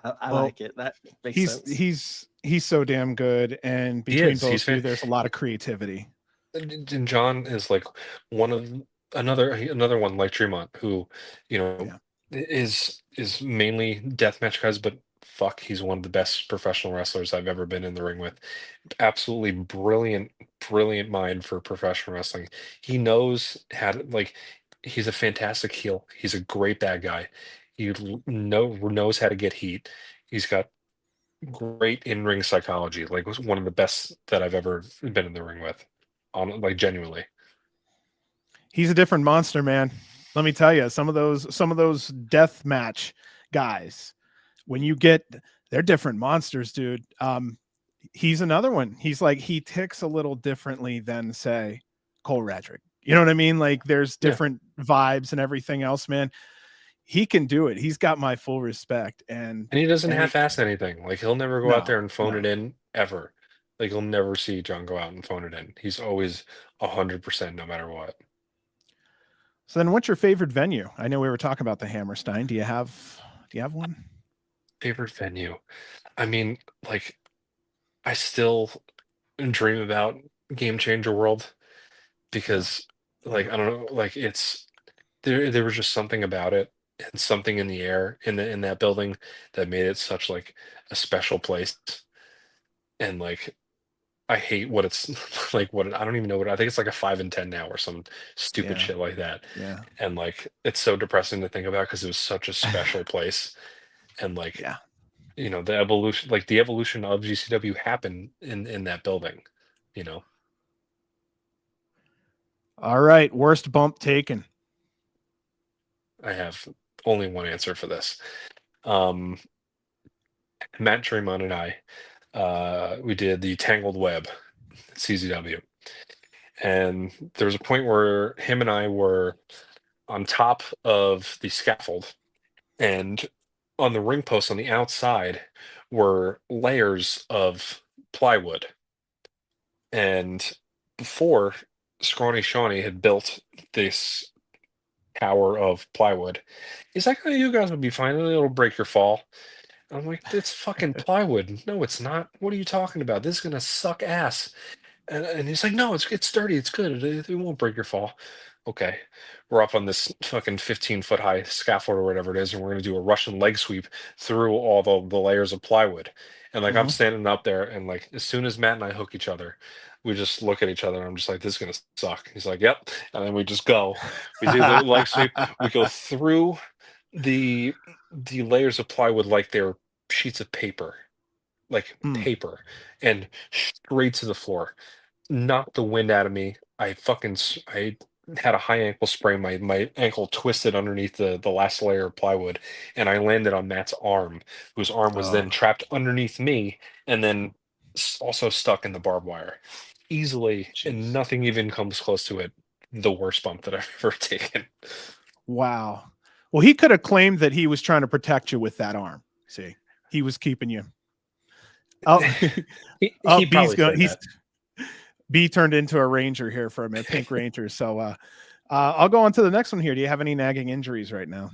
I Well, like it. That makes he's sense. he's so damn good, and He between is. both of you, there's a lot of creativity. And John is like one of another one like Tremont, who Yeah. is mainly deathmatch guys, but fuck, he's one of the best professional wrestlers I've ever been in the ring with. Absolutely brilliant mind for professional wrestling. He knows how to, like, he's a fantastic heel. He's a great bad guy. Knows how to get heat. He's got great in-ring psychology. Like, was one of the best that I've ever been in the ring with. On, like, genuinely. He's a different monster, man. Let me tell you, some of those death match guys, when you get, they're different monsters, dude. He's another one. He ticks a little differently than, say, Cole Radrick. You know what I mean? Like, there's Yeah. different vibes and everything else, man. He can do it. He's got my full respect. And he doesn't half-ass anything. Like, he'll never go out there and phone it no. in ever. Like, you'll never see John go out and phone it in. He's always 100% no matter what. So then, what's your favorite venue? I know we were talking about the Hammerstein. Do you have one? Favorite venue? I mean, like, I still dream about Game Changer World because, like, I don't know, like, it's there was just something about it and something in the air in that building that made it such like a special place. And like, I hate what it's like. I don't even know what I think it's like a 5 and 10 now or some stupid Yeah. shit like that. Yeah. And like, it's so depressing to think about because it was such a special place. And like, Yeah. the evolution of GCW happened in that building. You know, All right. Worst bump taken. I have only one answer for this. Um, Matt Tremont and I, we did the Tangled Web at CZW. And there was a point where him and I were on top of the scaffold, and on the ring post on the outside were layers of plywood. And before, Scrawny Shawnee had built this tower of plywood. He's like, "Oh, you guys will be fine. It'll break your fall." I'm like, "It's fucking plywood." "No, it's not. What are you talking about? This is gonna suck ass." And he's like, "No, it's sturdy. It's good. It won't break your fall." Okay, we're up on this fucking 15-foot high scaffold or whatever it is, and we're gonna do a Russian leg sweep through all the layers of plywood. And like I'm Mhm. standing up there, and like as soon as Matt and I hook each other, we just look at each other, and I'm just like, "This is gonna suck." He's like, "Yep," and then we just go. We do the leg sweep. We go through the the layers of plywood like they're sheets of paper, like Mm. paper, and straight to the floor. Knocked the wind out of me. I had a high ankle sprain. My ankle twisted underneath the last layer of plywood, and I landed on Matt's arm, whose arm was then Oh, trapped underneath me, and then also stuck in the barbed wire. Easily, and jeez. nothing even comes close to it. The worst bump that I've ever taken. Wow. Well, he could have claimed that he was trying to protect you with that arm. See, he was keeping you. Oh, oh, He B's probably going. said He's that. B turned into a ranger here for a minute, pink ranger. So, I'll go on to the next one here. Do you have any nagging injuries right now?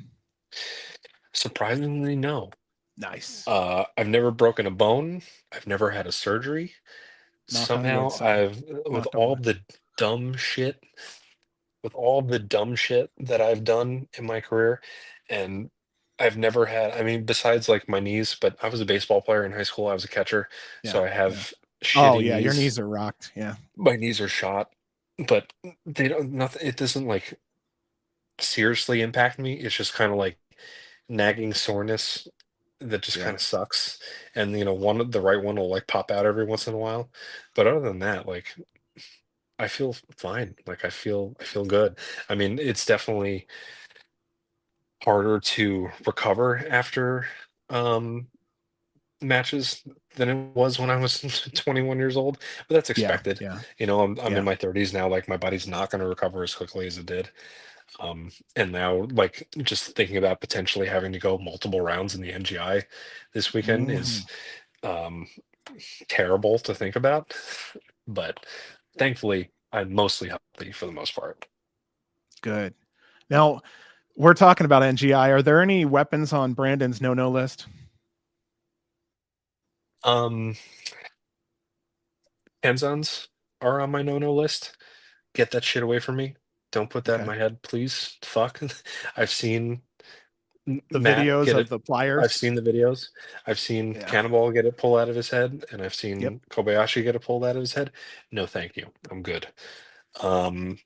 Surprisingly, no. Nice. I've never broken a bone. I've never had a surgery. Knock on wood, Somehow, son. with Knock on wood. dumb shit, with all the dumb shit that I've done in my career, and I've never had, I mean, besides like my knees, but I was a baseball player in high school. I was a catcher, so Yeah. I Yeah. have Oh shitty yeah, your knees. knees are rocked. Yeah. My knees are shot, but they don't, nothing, it doesn't like seriously impact me. It's just kind of like nagging soreness that just Yeah. kind of sucks. And one of the right one will like pop out every once in a while. But other than that, like I feel fine. Like I feel good. I mean, it's definitely harder to recover after um matches than it was when I was 21 years old, but that's Yeah. expected. Yeah. I'm in Yeah. my 30s now, like my body's not going to recover as quickly as it did. And now, like, just thinking about potentially having to go multiple rounds in the NGI this weekend Mhm. is um, terrible to think about. But thankfully, I'm mostly healthy for the most part. Good. Now we're talking about NGI. Are there any weapons on Brandon's no list? Um, Hands-ons are on my no-no list. Get that shit away from me. Don't put that in Okay. my head, please. Fuck. I've seen The Matt videos get of it. the I've pliers. seen the videos. I've seen Yeah. Cannonball get it pulled out of his head, and I've Yep. seen Kobayashi get it pulled out of his head. No, thank you. I'm good. Um,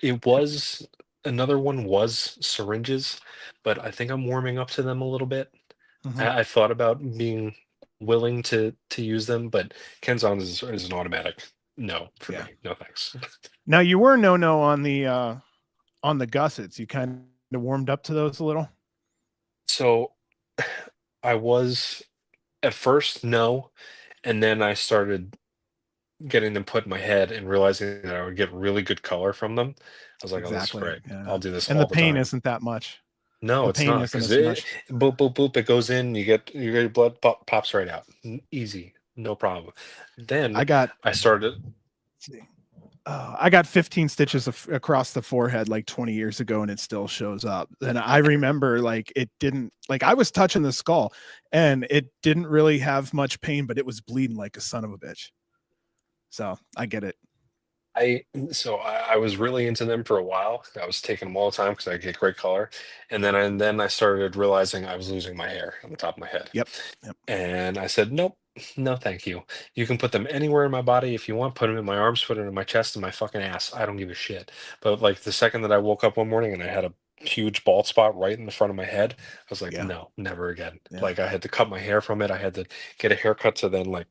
it was Another one was syringes, but I think I'm warming up to them a little bit. Mhm. I thought about being willing to use them, but Kenzon is an automatic no for Yeah. me. No thanks. Now you were no on the gussets. You kind of warmed up to those a little. So I was at first no, and then I started getting them put in my head and realizing that I would get really good color from them. I was like, "Oh, this is Exactly. great. I'll Yeah. do this And the all the pain time." isn't that much. No, The it's pain not isn't because as it much. boop boop boop. It goes in. Your blood pops right out. Easy, no problem. Then I got I started. I got 15 stitches across the forehead like 20 years ago, and it still shows up. And I remember like it didn't like I was touching the skull, and it didn't really have much pain, but it was bleeding like a son of a bitch. So I get it. I was really into them for a while. I was taking them all the time because I get great color, and then I started realizing I was losing my hair on the top of my head. Yep. Yep. And I said, nope, no, thank you. You can put them anywhere in my body if you want. Put them in my arms, put them in my chest, and my fucking ass. I don't give a shit. But like the second that I woke up one morning and I had a huge bald spot right in the front of my head, I was like, Yeah. no, never again. Yeah. Like I had to cut my hair from it. I had to get a haircut to then like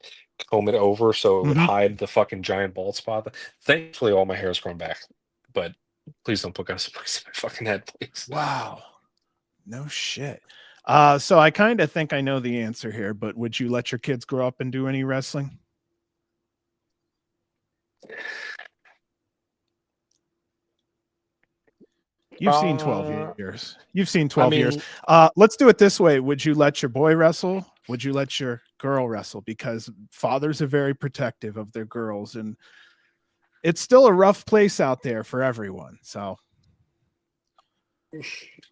comb it over so it would Mhm. hide the fucking giant bald spot. Thankfully, all my hair has grown back. But please don't put gas in my fucking head, please. Wow. No shit. So I kind of think I know the answer here, but would you let your kids grow up and do any wrestling? You've seen 12 years. You've seen I 12 years. mean, Let's do it this way. Would you let your boy wrestle? Would you let your girl wrestle? Because fathers are very protective of their girls, and it's still a rough place out there for everyone. So,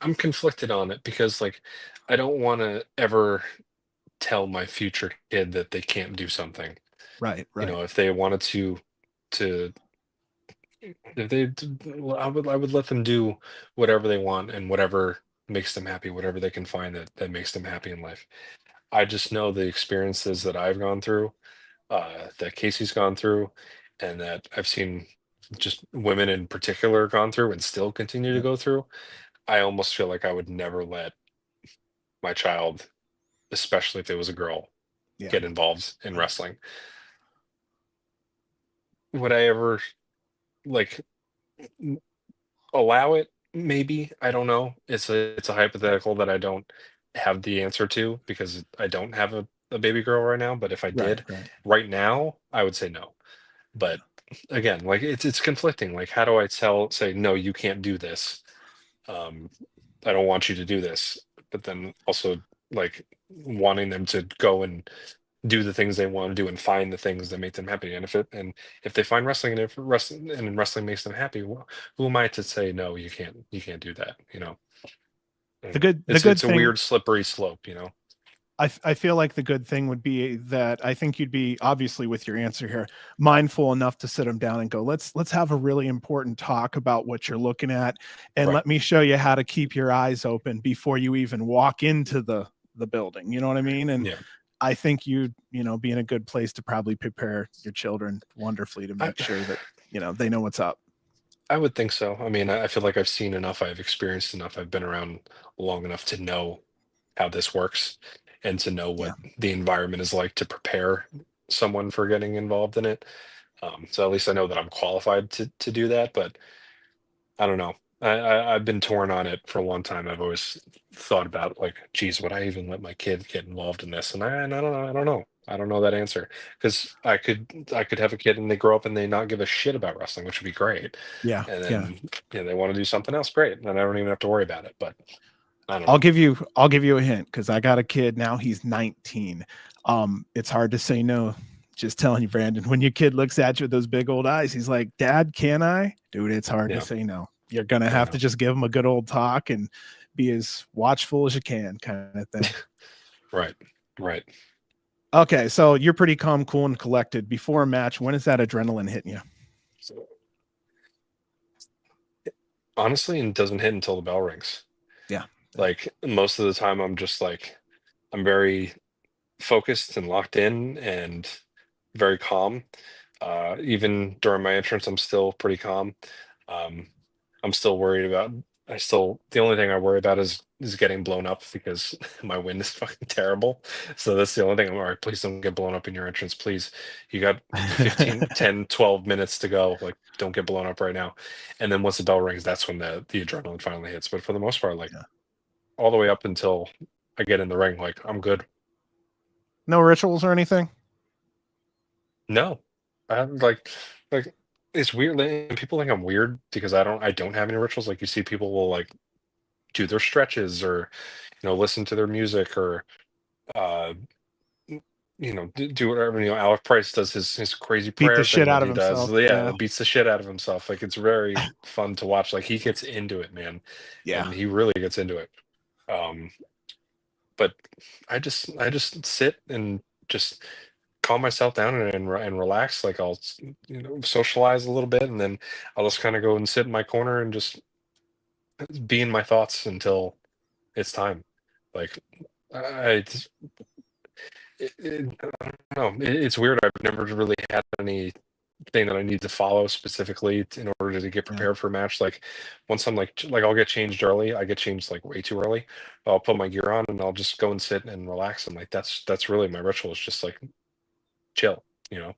I'm conflicted on it because like I don't want to ever tell my future kid that they can't do something. right, You right. know, if they wanted to if they I would let them do whatever they want and whatever makes them happy, whatever they can find that makes them happy in life. I just know the experiences that I've gone through, that Casey's gone through, and that I've seen just women in particular gone through and still continue to Yep. go through. I almost feel like I would never let my child, especially if it was a girl, Yeah. get involved in wrestling. Would I ever like allow it? Maybe. I don't know. It's a hypothetical that I don't have the answer to because I don't have a baby girl right now. But if I Right, did right. right now, I would say no. Yeah. But again, like it's conflicting. Like how do I say no, you can't do this? Um, I don't want you to do this, but then also like wanting them to go and do the things they want to do and find the things that make them happy. And if they find wrestling and wrestling makes them happy, who am I to say no? You can't do that. The And good the it's good it's a thing weird slippery slope. I feel like the good thing would be that I think you'd be obviously with your answer here mindful enough to sit them down and go, let's have a really important talk about what you're looking at, and Right. let me show you how to keep your eyes open before you even walk into the building. You know what I mean? And Yeah. I think you be in a good place to probably prepare your children wonderfully to I, make sure that they know what's up. I would think so. I mean, I feel like I've seen enough. I've experienced enough. I've been around long enough to know how this works and to know Yeah. what the environment is like to prepare someone for getting involved in it. So at least I know that I'm qualified to do that. But I don't know. I've been torn on it for a long time. I've always thought about like, geez, would I even let my kid get involved in this? And I don't know. I don't know. I don't know that answer because I could have a kid and they grow up and they not give a shit about wrestling, which would be great. Yeah. And Yeah. then they want to do something else, great, and I don't even have to worry about it. But I don't I'll know. give you a hint because I got a kid now. He's 19. It's hard to say no. Just telling you, Brandon, when your kid looks at you with those big old eyes, he's like, Dad, can I? Dude, it's hard to Yeah, say no. You're gonna I have to know. just give him a good old talk and be as watchful as you can, kind of thing. Right, right. Okay, so you're pretty calm, cool, and collected. Before a match, when is that adrenaline hitting you? So honestly, it doesn't hit until the bell rings. Yeah. Like most of the time, I'm just like I'm very focused and locked in and very calm. Even during my entrance, I'm still pretty calm. Um, I'm still worried about. The only thing I worry about is getting blown up because my wind is fucking terrible. So that's the only thing. I'm all right. Please don't get blown up in your entrance, please. You got 15, 10, 12 minutes to go. Like, don't get blown up right now. And then once the bell rings, that's when the adrenaline finally hits. But for the most part, like Yeah. all the way up until I get in the ring, like I'm good. No rituals or anything? No, I'm like it's weird. And people think I'm weird because I don't have any rituals. Like you see, people will like do their stretches or listen to their music or uh do whatever. Alec Price does his crazy Beat the prayer shit thing that out of he does. himself. Yeah, Yeah. that beats the shit out of himself. Like it's very fun to watch. Like he gets into it, man, Yeah. and he really gets into it. Um, but I just sit and just calm myself down and relax. Like I'll socialize a little bit, and then I'll just kind of go and sit in my corner and just be in my thoughts until it's time. Like I, I don't know. It's weird. I've never really had anything that I need to follow specifically in order to get Yeah. prepared for a match. Like once I'm like I'll get changed early. I get changed like way too early. I'll put my gear on and I'll just go and sit and relax. And like that's really my ritual. Is just like chill. You know.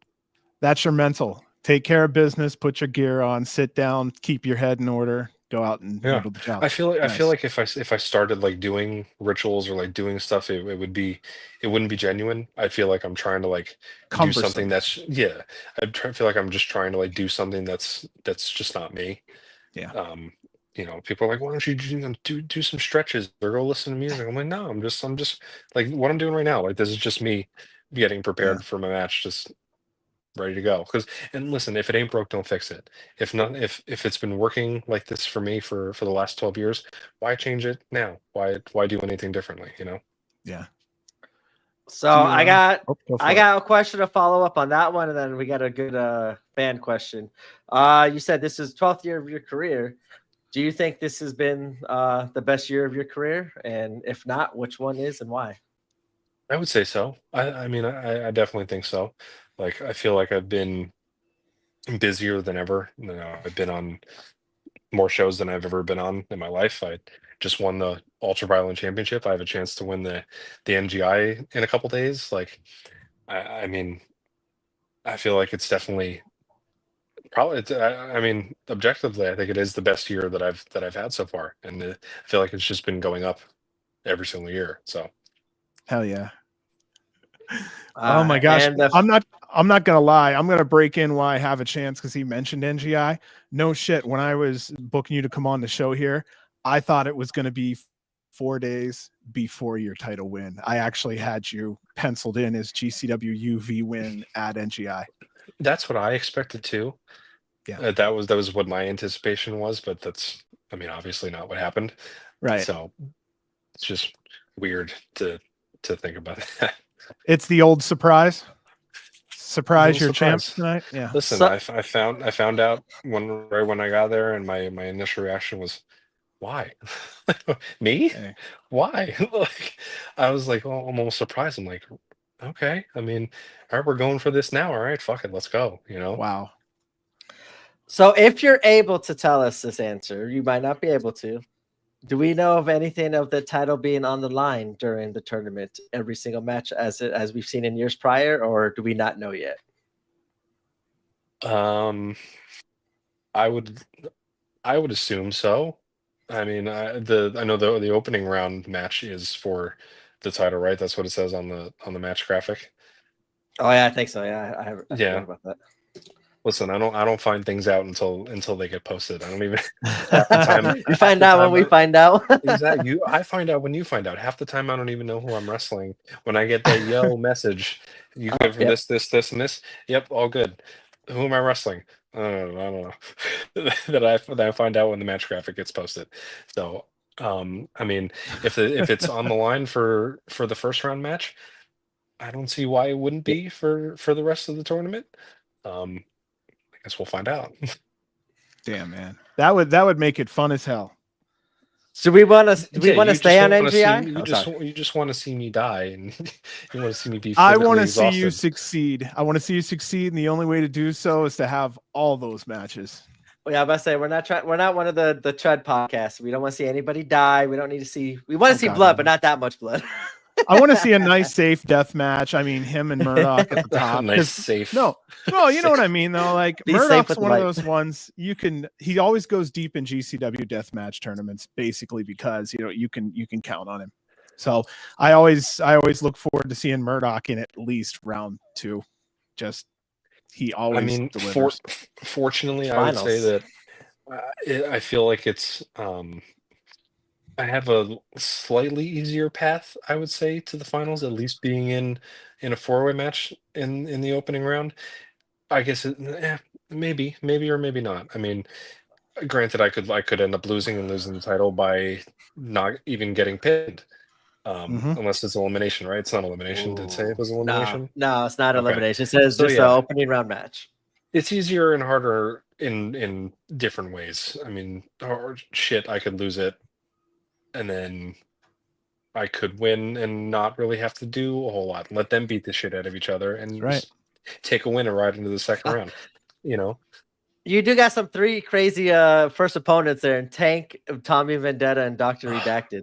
That's your mental. Take care of business, put your gear on, sit down, keep your head in order, go out and Yeah. handle the job. I feel Nice. like if I started like doing rituals or like doing stuff, it wouldn't be genuine. I feel like I'm trying to like do something Cumbersome. that's yeah. Feel like I'm just trying to like do something that's just not me. Yeah. People are like, why don't you do some stretches or go listen to music? I'm like, no, I'm just like what I'm doing right now. Like this is just me getting Yeah. prepared for my match, just ready to go. And listen, if it ain't broke, don't fix it. If not, if it's been working like this for me for the last 12 years, why change it now? Why do anything differently? Yeah. So Do you, I got go for I it. got a question to follow up on that one, and then we got a good fan question. You said this is 12th year of your career. Do you think this has been the best year of your career? And if not, which one is and why? I would say so. I mean, I definitely think so. Like, I feel like I've been busier than ever. I've been on more shows than I've ever been on in my life. I just won the Ultraviolent Championship. I have a chance to win the NGI in a couple days. Like, I mean, I feel like it's definitely probably. I mean, objectively, I think it is the best year that I've had so far, and I feel like it's just been going up every single year. So Hell yeah. Oh my gosh. And I'm not gonna lie. I'm gonna break in while I have a chance because he mentioned NGI. No shit. When I was booking you to come on the show here, I thought it was gonna be 4 days before your title win. I actually had you penciled in as GCW UV win at NGI. that's what I expected too. Yeah. That was what my anticipation was, but that's, I mean, obviously not what happened. Right. So it's just weird to think about that. It's the old surprise. Surprise Little your champ surprise. tonight. Yeah. Listen, So- I found out right when I got there, and my initial reaction was, why? Me? Hey. Why? Like, I was like, oh, I'm almost surprised. I'm like, okay. I mean, all right, we're going for this now. All right, fuck it, let's go. Wow. So if you're able to tell us this answer, you might not be able to. Do we know of anything of the title being on the line during the tournament, every single match as we've seen in years prior, or do we not know yet? I would assume so. I mean, I know the opening round match is for the title, right? That's what it says on the match graphic. Oh yeah, I think so. Yeah, I forgot Yeah. about that. Listen, I don't find things out until they get posted. I don't even half the time. You find out when we find out. Exactly. I find out when you find out. Half the time, I don't even know who I'm wrestling. When I get that yo message, you good for Yep. this, and this. Yep, all good. Who am I wrestling? I don't know. that I find out when the match graphic gets posted. So, I mean, if it's on the line for the first round match, I don't see why it wouldn't be for the rest of the tournament. I guess we'll find out. Damn, man. That would make it fun as hell. So we want to You stay just on wanna see NGI? me- Oh, you just want to see me die, and you want to see me be I physically want to see you exhausted. succeed. I want to see you succeed, and the only way to do so is to have all those matches. Well, yeah, I must say we're not one of the tread podcasts. We don't want to see anybody die. We don't need to see. We want to see God, blood, no. but not that much blood. I want to see a nice, safe death match. I mean, him and Murdoch at the top. Nice, 'Cause- safe. No, you know what I mean, though. Like Be safe Murdoch's with one of light. those ones he always goes deep in GCW deathmatch tournaments, basically because you can count on him. So I always look forward to seeing Murdoch in at least round 2. Just he always I mean, delivers. fortunately, I would say Finals. that I feel like it's I have a slightly easier path, I would say, to the finals, at least being in a four-way match in the opening round. I guess maybe or maybe not. I mean, granted, I could end up losing the title by not even getting pinned, Mhm. unless it's elimination, right? It's not elimination. Did it say it was elimination? No, it's not Okay. elimination. It says So, just yeah. an opening round match. It's easier and harder in different ways. I mean, or shit, I could lose it, and then I could win and not really have to do a whole lot. Let them beat the shit out of each other and Right. just take a winner right into the second round. You do got some 3 crazy first opponents there in Tank, Tommy Vendetta, and Dr. Redacted.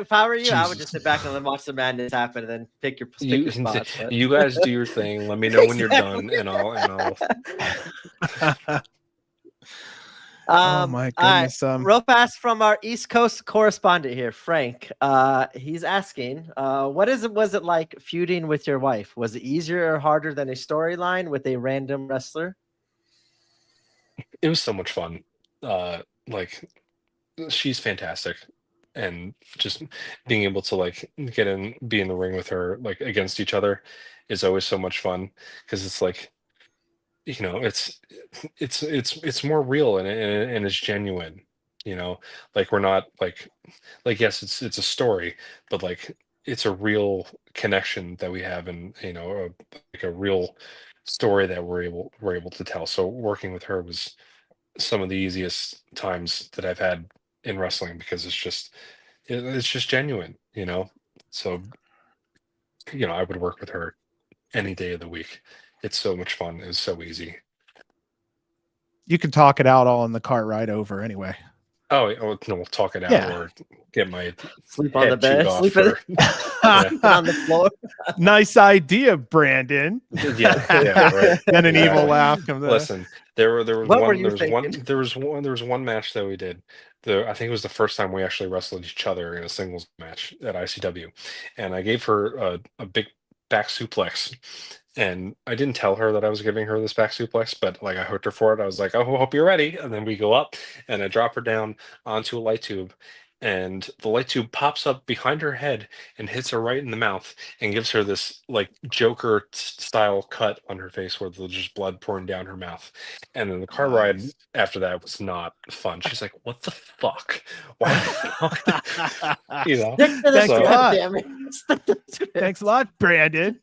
If I were you, I would just sit back and then watch the madness happen and then pick your spots. But... You guys do your thing. Let me know when you're done, and I'll. Oh my All right, goodness. real fast from our East Coast correspondent here, Frank. He's asking, was it like feuding with your wife? Was it easier or harder than a storyline with a random wrestler? It was so much fun. Like she's fantastic, and just being able to like be in the ring with her like against each other is always so much fun because it's like it's more real and it's genuine. Like we're not like yes, it's a story, but like it's a real connection that we have, and like a real story that we're able to tell. So working with her was some of the easiest times that I've had in wrestling because it's just genuine. So I would work with her any day of the week. It's so much fun. It's so easy. You can talk it out all in the cart ride over anyway. Oh, no, we'll talk it out Yeah. or get my Sleep on the head chewed bed, off sleep for on the floor. Nice idea, Brandon. yeah, right. Then an evil Exactly. laugh comes out. Listen, there was What were one you there was one thinking? there was one match that we did. I think it was the first time we actually wrestled each other in a singles match at ICW, and I gave her a big back suplex, and I didn't tell her that I was giving her this back suplex, but like I hooked her for it. I was like, "Oh, hope you're ready," and then we go up, and I drop her down onto a light tube. And the light tube pops up behind her head and hits her right in the mouth and gives her this like Joker style cut on her face where there's just blood pouring down her mouth. And then the car ride Nice. after that was not fun. She's like, "What the fuck? Why the fuck?" you know. Stick to the Thanks a script, lot. damn it. Stick to the script. Thanks a lot, Brandon.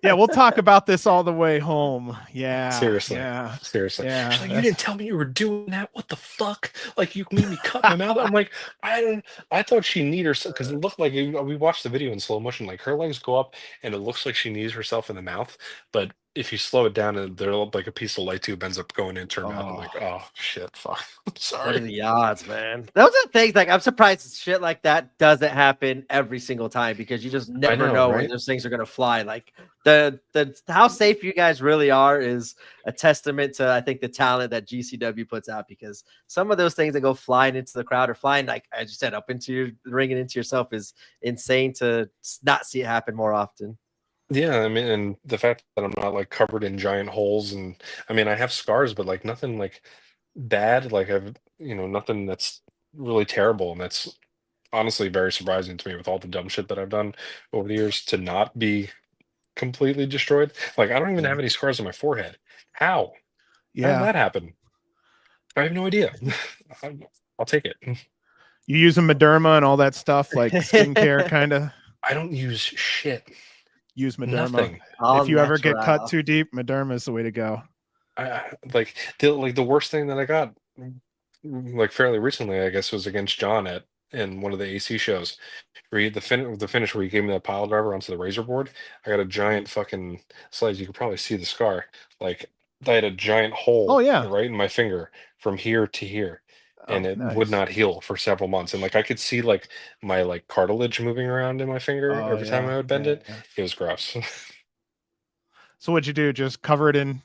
Yeah, we'll talk about this all the way home. Yeah. Seriously. Yeah. Seriously. Yeah. She's like, "You didn't tell me you were doing that. What the fuck? Like you made me cut my mouth." I'm like, I thought she kneed herself because it looked like we watched the video in slow motion. Like her legs go up and it looks like she knees herself in the mouth. But if you slow it down and there like a piece of light tube ends up going into her mouth, I'm like, oh shit, fuck. What are Sorry. the odds, man? Those are things like I'm surprised shit like that doesn't happen every single time because you just never know when right? those things are gonna fly. Like the how safe you guys really are is a testament to I think the talent that GCW puts out because some of those things that go flying into the crowd or flying like as you said up into your ring and into yourself is insane to not see it happen more often. Yeah, I mean, and the fact that I'm not like covered in giant holes, and I mean, I have scars, but like nothing like bad. Like nothing that's really terrible, and that's honestly very surprising to me with all the dumb shit that I've done over the years to not be completely destroyed. Like I don't even Yeah. have any scars on my forehead. How? How did Yeah. that happen? I have no idea. I'll take it. You using Mederma and all that stuff, like skincare kind of? I don't use shit. Use Mederma. Nothing. All If you ever get cut natural. too deep, Mederma is the way to go. Like the worst thing that I got like fairly recently, I guess, was against John in one of the AC shows. Where the finish where he gave me that pile driver onto the razor board. I got a giant fucking slice. You could probably see the scar. Like I had a giant hole Oh, yeah. right in my finger from here to here. And Oh, it nice. would not heal for several months. And like I could see like my like cartilage moving around in my finger Oh, every time I would bend it. yeah. It was gross. So what'd you do? Just cover it in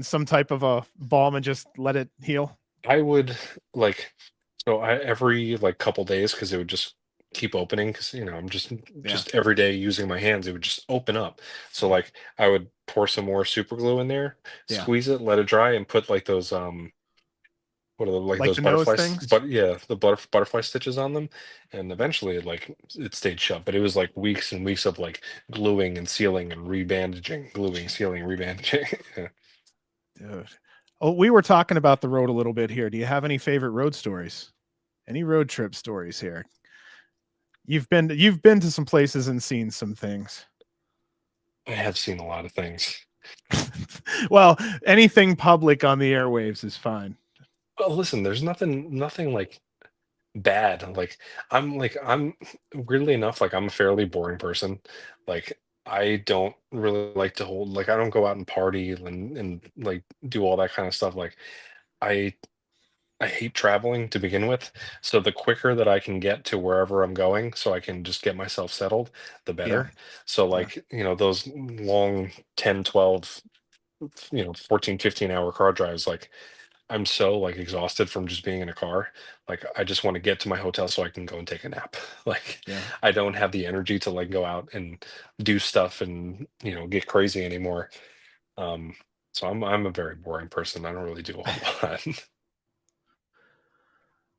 some type of a balm and just let it heal? I would like every like couple days because it would just keep opening because I'm just every day using my hands it would just open up. So like I would pour some more super glue in there, Yeah. squeeze it, let it dry, and put like those what are like those the nose butterfly things? but yeah, the butterfly stitches on them, and eventually it stayed shut. But it was like weeks and weeks of like gluing and sealing and rebandaging, gluing, sealing, rebandaging. Yeah. Dude. Oh, we were talking about the road a little bit here. Do you have any favorite road stories? Any road trip stories here? You've been to some places and seen some things. I have seen a lot of things. Well, anything public on the airwaves is fine. Well, listen, there's nothing like bad. I'm weirdly enough, like I'm a fairly boring person. Like I don't really like to hold like I don't go out and party and like do all that kind of stuff. Like I I hate traveling to begin with. So the quicker that I can get to wherever I'm going so I can just get myself settled, the Yeah. better. So Yeah. like, those long 10, 12, 14, 15 hour car drives, like I'm so like exhausted from just being in a car. Like I just want to get to my hotel so I can go and take a nap. Like Yeah. I don't have the energy to like go out and do stuff and get crazy anymore. Um, so I'm a very boring person. I don't really do a whole lot.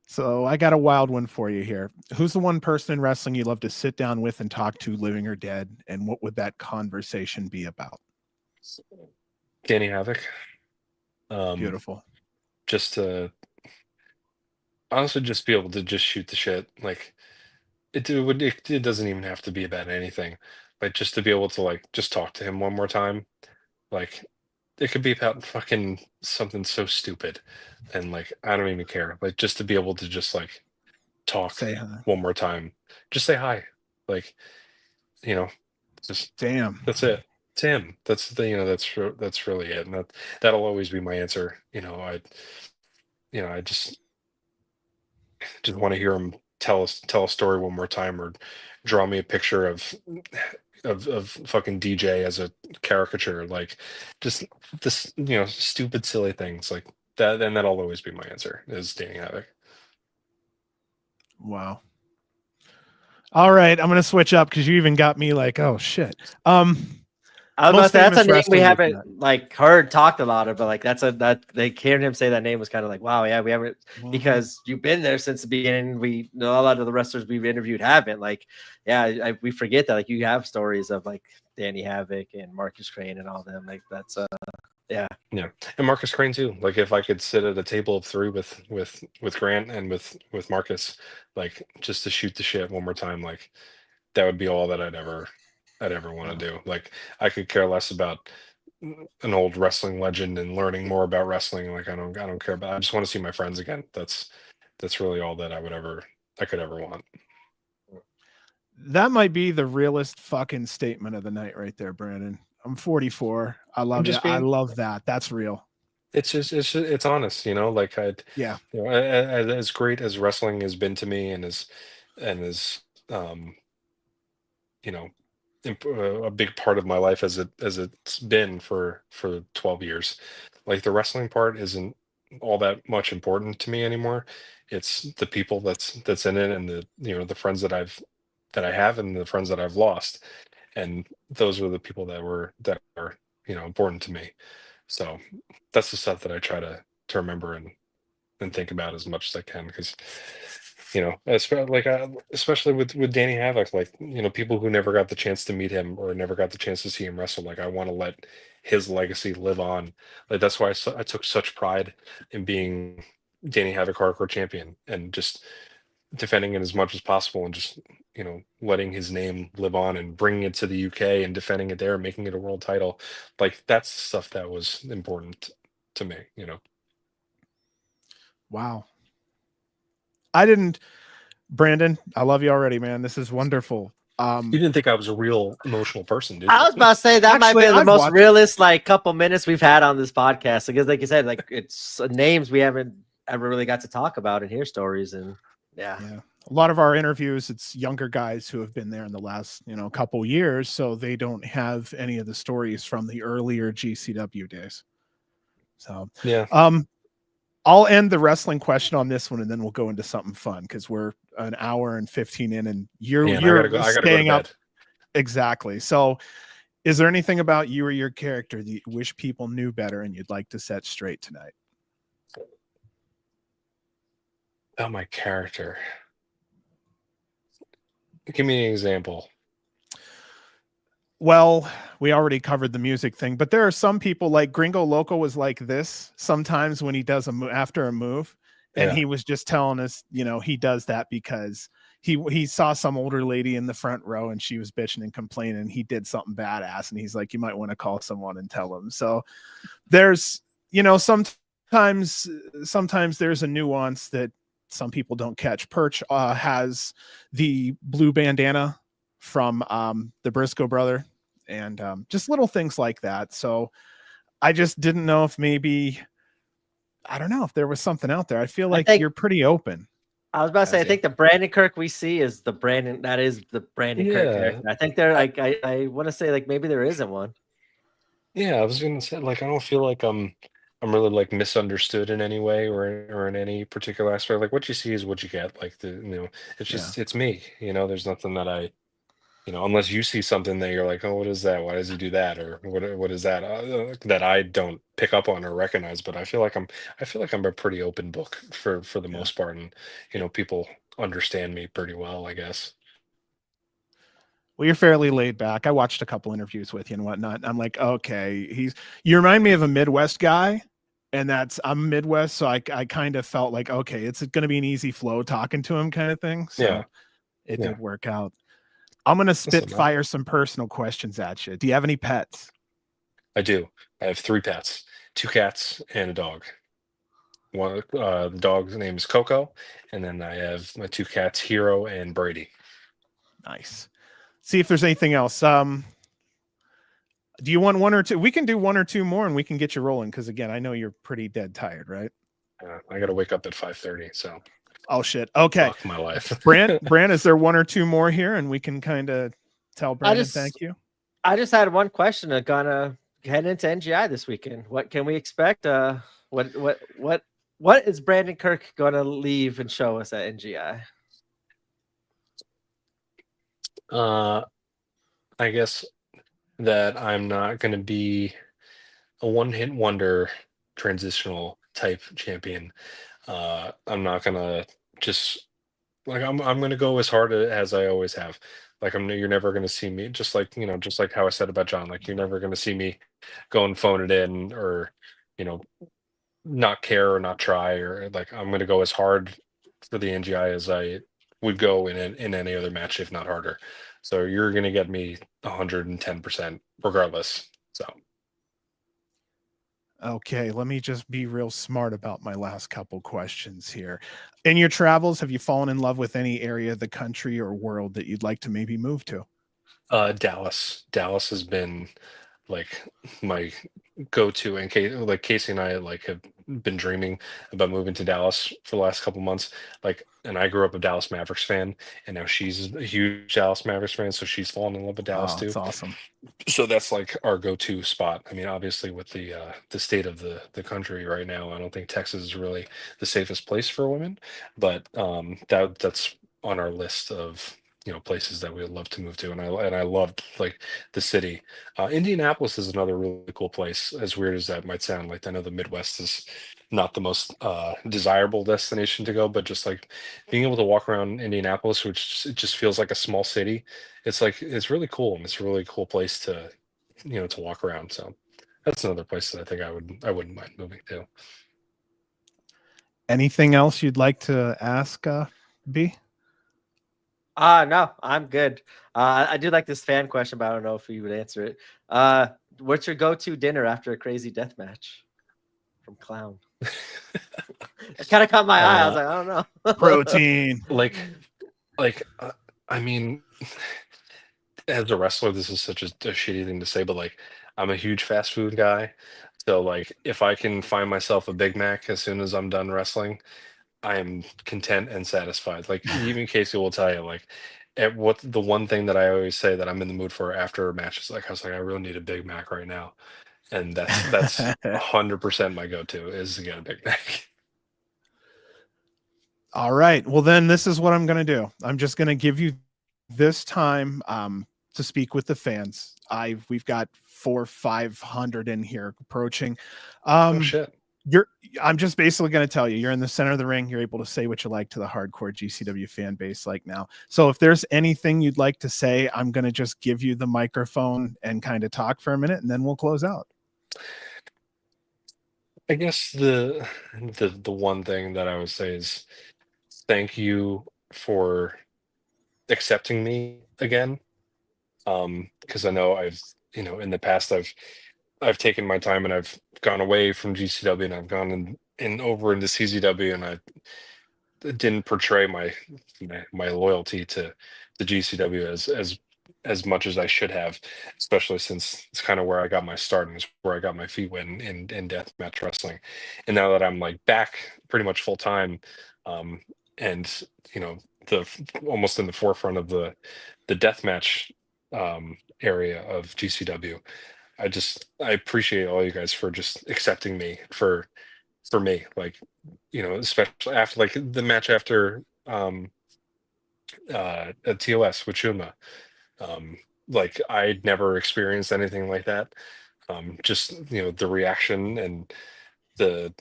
So I got a wild one for you here. Who's the one person in wrestling you love to sit down with and talk to, living or dead? And what would that conversation be about? Danny Havoc. Um, Beautiful. just to honestly just be able to just shoot the shit. Like it doesn't even have to be about anything. Like just to be able to like just talk to him one more time. Like it could be about fucking something so stupid, and like I don't even care. Like just to be able to just like talk Say hi. one more time, just say hi. Like you know, just Damn. that's it. It's him. That's the that's really it, and that'll always be my answer. I just want to hear him tell a story one more time, or draw me a picture of fucking DJ as a caricature, like just this stupid silly things like that. And that'll always be my answer is Danny Havoc. Wow. All right, I'm gonna switch up because you even got me like, oh shit. I was about to Most say that's a famous name we wrestler you've haven't met. like heard talked a lot of, but like that they hearing him say that name was kind of like, wow, yeah, we haven't, because you've been there since the beginning. We know a lot of the wrestlers we've interviewed haven't. Like, yeah, we forget that like you have stories of like Danny Havoc and Marcus Crane and all them. Like that's yeah. Yeah, and Marcus Crane too. Like if I could sit at a table of three with Grant and with Marcus, like just to shoot the shit one more time, like that would be all that I'd ever want to do. Like I could care less about an old wrestling legend and learning more about wrestling. Like I don't care about. I just want to see my friends again. That's really all that I could ever want. That might be the realest fucking statement of the night right there, Brandon. I'm 44. I I'm love you. just I being. love that. That's real. It's honest. Like Yeah. as great as wrestling has been to me, and as um you know a big part of my life as it's been for 12 years. Like the wrestling part isn't all that much important to me anymore. It's the people that's in it, and the friends that I have, and the friends that I've lost, and those are the people that are important to me. So that's the stuff that I try to remember and think about as much as I can, because especially with Danny Havoc, like people who never got the chance to meet him or never got the chance to see him wrestle. Like I want to let his legacy live on. Like that's why I took such pride in being Danny Havoc hardcore champion, and just defending it as much as possible, and just letting his name live on and bringing it to the UK and defending it there and making it a world title. Like that's the stuff that was important to me. Wow. I didn't, Brandon, I love you already, man. This is wonderful. You didn't think I was a real emotional person, did I you? was about to say that might Actually, be the I've most watched- realist like couple minutes we've had on this podcast, because like you said, like it's names we haven't ever really got to talk about and hear stories. And yeah. A lot of our interviews, it's younger guys who have been there in the last, couple years, so they don't have any of the stories from the earlier GCW days. So, Yeah. I'll end the wrestling question on this one, and then we'll go into something fun, because we're an hour and 15 in, and you're Man, I gotta go staying to up. bed. Exactly. So, is there anything about you or your character that you wish people knew better and you'd like to set straight tonight? Oh, my character. Give me an example. Well, we already covered the music thing, but there are some people, like Gringo Loco was like this sometimes when he does after a move, and Yeah. he was just telling us, he does that because he saw some older lady in the front row and she was bitching and complaining. He did something badass, and he's like, you might want to call someone and tell them. So there's, sometimes there's a nuance that some people don't catch. Perch has the blue bandana from the Briscoe brother, and just little things like that. So I just didn't know if maybe, I don't know if there was something out there. I feel like you're pretty open. I was about to say, I think the Brandon Kirk we see is the Brandon Kirk character. I think they're like, I want to say like maybe there isn't one. Yeah, I was gonna say, like, I don't feel like I'm I'm really like misunderstood in any way or in any particular aspect. Like what you see is what you get. Like it's Yeah. just it's me. There's nothing that unless you see something that you're like, oh, what is that? Why does he do that? Or what is that that I don't pick up on or recognize? But I feel like I'm a pretty open book for the Yeah. most part, and people understand me pretty well, I guess. Well, you're fairly laid back. I watched a couple interviews with you and whatnot. I'm like, okay, you remind me of a Midwest guy, and I'm Midwest, so I kind of felt like, okay, it's going to be an easy flow talking to him, kind of thing. Yeah, So it yeah. did work out. I'm going to Listen, spitfire some personal questions at you. Do you have any pets? I do. I have three pets, two cats and a dog. The dog's name is Coco, and then I have my two cats, Hero and Brady. Nice. See if there's anything else. Do you want one or two? We can do one or two more, and we can get you rolling. Because again, I know you're pretty dead tired, right? I got to wake up at 5:30, so Oh shit. Okay. fuck my life. Brand, is there one or two more here, and we can kind of tell Brandon thank you? I just had one question. Gonna head into NGI this weekend. What can we expect? What is Brandon Kirk gonna leave and show us at NGI? I guess that I'm not going to be a one-hit wonder transitional type champion. I'm not going to just like I'm going to go as hard as I always have. Like you're never going to see me just like how I said about John. Like you're never going to see me go and phone it in or you know not care or not try or like I'm going to go as hard for the NGI as I would go in any other match, if not harder. So you're going to get me 110% regardless. So Okay, let me just be real smart about my last couple questions here. In your travels, have you fallen in love with any area of the country or world that you'd like to maybe move to? Dallas has been like my go-to, and Casey and I like have been dreaming about moving to Dallas for the last couple months. Like, and I grew up a Dallas Mavericks fan, and now she's a huge Dallas Mavericks fan, so she's fallen in love with Dallas Oh, too. it's awesome. So that's like our go-to spot. I mean, obviously with the state of the country right now, I don't think Texas is really the safest place for women, but that's on our list of places that we would love to move to, and I loved like the city. Indianapolis is another really cool place, as weird as that might sound. Like I know the Midwest is not the most desirable destination to go, but just like being able to walk around Indianapolis, it just feels like a small city. It's really cool, and it's a really cool place to walk around. So that's another place that I think I wouldn't mind moving to. Anything else you'd like to ask, B? No, I'm good. I do like this fan question, but I don't know if you would answer it. What's your go-to dinner after a crazy death match? From Clown. It kind of caught my eye. I was like, I don't know. Protein. I mean, as a wrestler, this is such a shitty thing to say, but like I'm a huge fast food guy. So like if I can find myself a Big Mac as soon as I'm done wrestling, I am content and satisfied. Like even Casey will tell you, like what the one thing that I always say that I'm in the mood for after a match is like I really need a Big Mac right now, and that's 100% my go-to is to get a Big Mac. All right. Well, then this is what I'm going to do. I'm just going to give you this time to speak with the fans. We've got 400-500 in here approaching. Oh shit. I'm just basically going to tell you, you're in the center of the ring. You're able to say what you like to the hardcore GCW fan base like now. So if there's anything you'd like to say, I'm going to just give you the microphone and kind of talk for a minute, and then we'll close out. I guess the one thing that I would say is thank you for accepting me again. Because I know in the past I've taken my time and I've gone away from GCW and I've gone in over into CZW, and I didn't portray my loyalty to the GCW as much as I should have, especially since it's kind of where I got my start and it's where I got my feet wet in deathmatch wrestling. And now that I'm like back pretty much full time, and the almost in the forefront of the deathmatch area of GCW, I appreciate all you guys for just accepting me for me. Like, especially after like the match after at TOS with Chuma. Um, like I'd never experienced anything like that. Just the reaction and the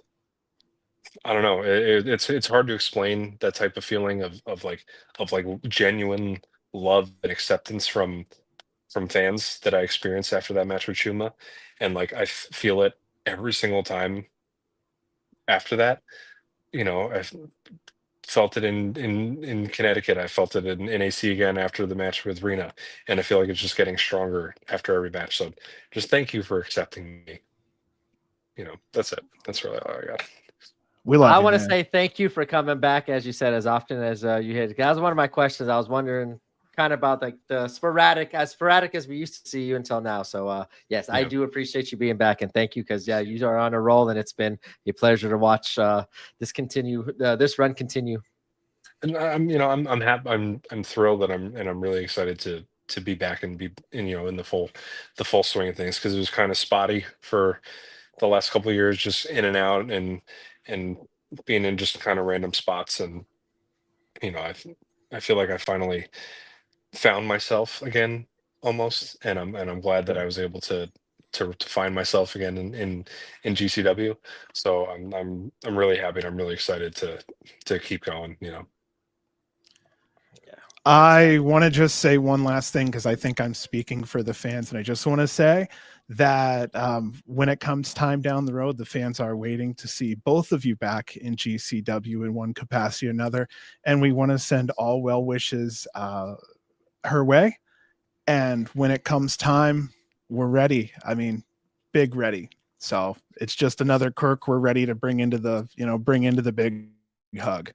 I don't know. It's hard to explain that type of feeling of like genuine love and acceptance from fans that I experienced after that match with Chuma, and like feel it every single time after that. I felt it in Connecticut. I felt it in NAC again after the match with Rena, and I feel like it's just getting stronger after every match. So just thank you for accepting me. That's it. That's really all I got. We love I you, want to man. say thank you for coming back, as you said, as often as you hit. That was one of my questions. I was wondering kind of about like the sporadic as we used to see you until now. So yes, I Yeah. do appreciate you being back, and thank you, because you are on a roll, and it's been a pleasure to watch this run continue. And I'm happy. I'm thrilled, and I'm really excited to be back and be in the full swing of things, because it was kind of spotty for the last couple of years, just in and out, and being in just kind of random spots. And I feel like I finally found myself again, almost, and I'm glad that I was able to find myself again in GCW. So I'm really happy, and I'm really excited to keep going. I want to just say one last thing, because I think I'm speaking for the fans, and I just want to say that when it comes time down the road, the fans are waiting to see both of you back in GCW in one capacity or another, and we want to send all well wishes her way. And when it comes time, we're ready. I mean, big ready. So it's just another Kirk we're ready to bring into the big hug.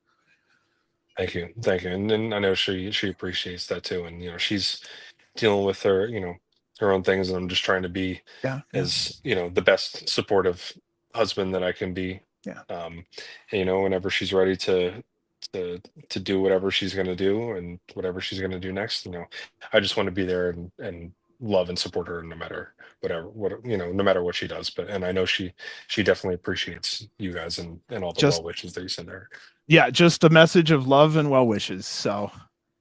Thank you, and I know she appreciates that too, and she's dealing with her own things, and I'm just trying to be Yeah. as the best supportive husband that I can be. Yeah. And, whenever she's ready to to do whatever she's going to do, and whatever she's going to do next, I just want to be there and love and support her, no matter no matter what she does. And I know she definitely appreciates you guys, and all the Just well wishes that you send her. Yeah, just a message of love and well wishes. So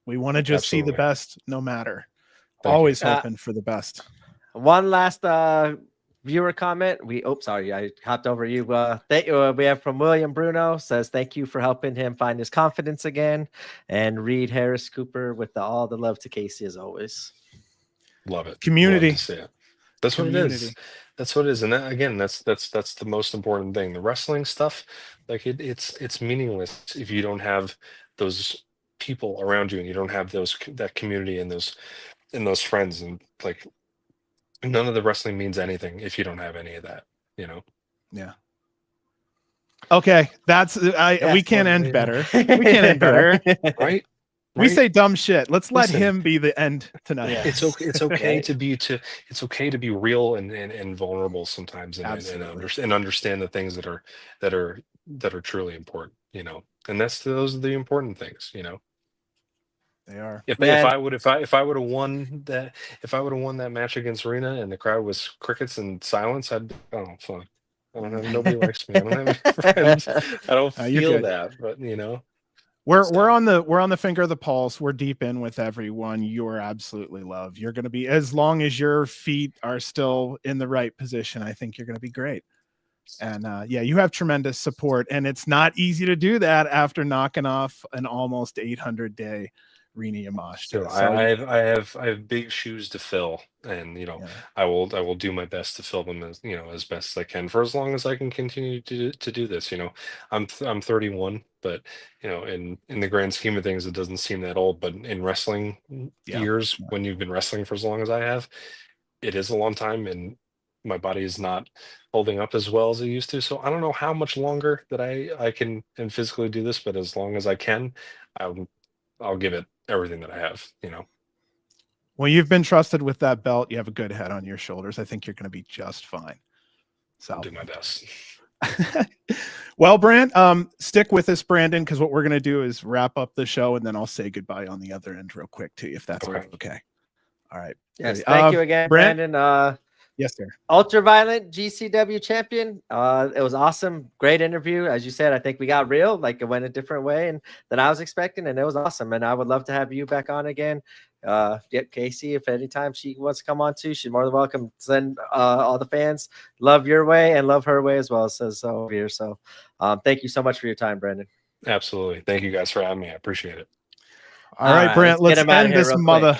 we want to just see the Absolutely. best, no matter. Thank you. Always hoping for the best. One last viewer comment. Sorry, I hopped over you. We have from William Bruno, says thank you for helping him find his confidence again, and Reed Harris Cooper with all the love to Casey as always. Love it. Community. Love to see it. That's what it is. That's what it is. And that, again, that's the most important thing. The wrestling stuff, like it's meaningless if you don't have those people around you, and you don't have that community and those friends, and like none of the wrestling means anything if you don't have any of that. Yeah. Okay, we can't end better. We can't end better. Right? We say dumb shit. Let's let him be the end tonight. Yeah. It's okay Right. it's okay to be real and vulnerable sometimes, and understand the things that are truly important, and those are the important things. They are. If Man. I would have won that match against Rena, and the crowd was crickets and silence, I'd fuck. I don't have nobody likes me. I don't have any friends. I don't feel that, but we're on the finger of the pulse. We're deep in with everyone. You're absolutely loved. You're going to be, as long as your feet are still in the right position, I think you're going to be great. And you have tremendous support, and it's not easy to do that after knocking off an almost 800-day Rena Yamashita. So I have big shoes to fill, and I will do my best to fill them as best as I can, for as long as I can continue to do this. I'm 31, but in the grand scheme of things, it doesn't seem that old. But in wrestling years, when you've been wrestling for as long as I have, it is a long time, and my body is not holding up as well as it used to. So I don't know how much longer that I can and physically do this, but as long as I can, I'll give it everything that I have. Well, you've been trusted with that belt. You have a good head on your shoulders. I think you're going to be just fine. So I'll do my best. Well, stick with us, Brandon, because what we're going to do is wrap up the show, and then I'll say goodbye on the other end real quick to you, if that's okay. All right. Yes. Thank you again, Brandon. Yes, sir. Ultraviolent GCW champion. It was awesome. Great interview. As you said, I think we got real. Like it went a different way than I was expecting, and it was awesome. And I would love to have you back on again. Get Casey if anytime she wants to come on too. She's more than welcome. Send all the fans love your way and love her way as well. Says so over here. So thank you so much for your time, Brandon. Absolutely. Thank you guys for having me. I appreciate it. All right, Brant, let's get him out of end here this real mother.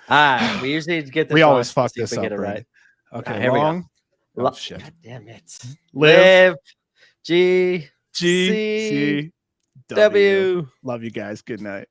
quick. We usually get this. We wrong, always so fuck see if this we up, get it right? right. Okay, Here we go. long. Oh, shit. God damn it. Live. G G C C W. Love you guys. Good night.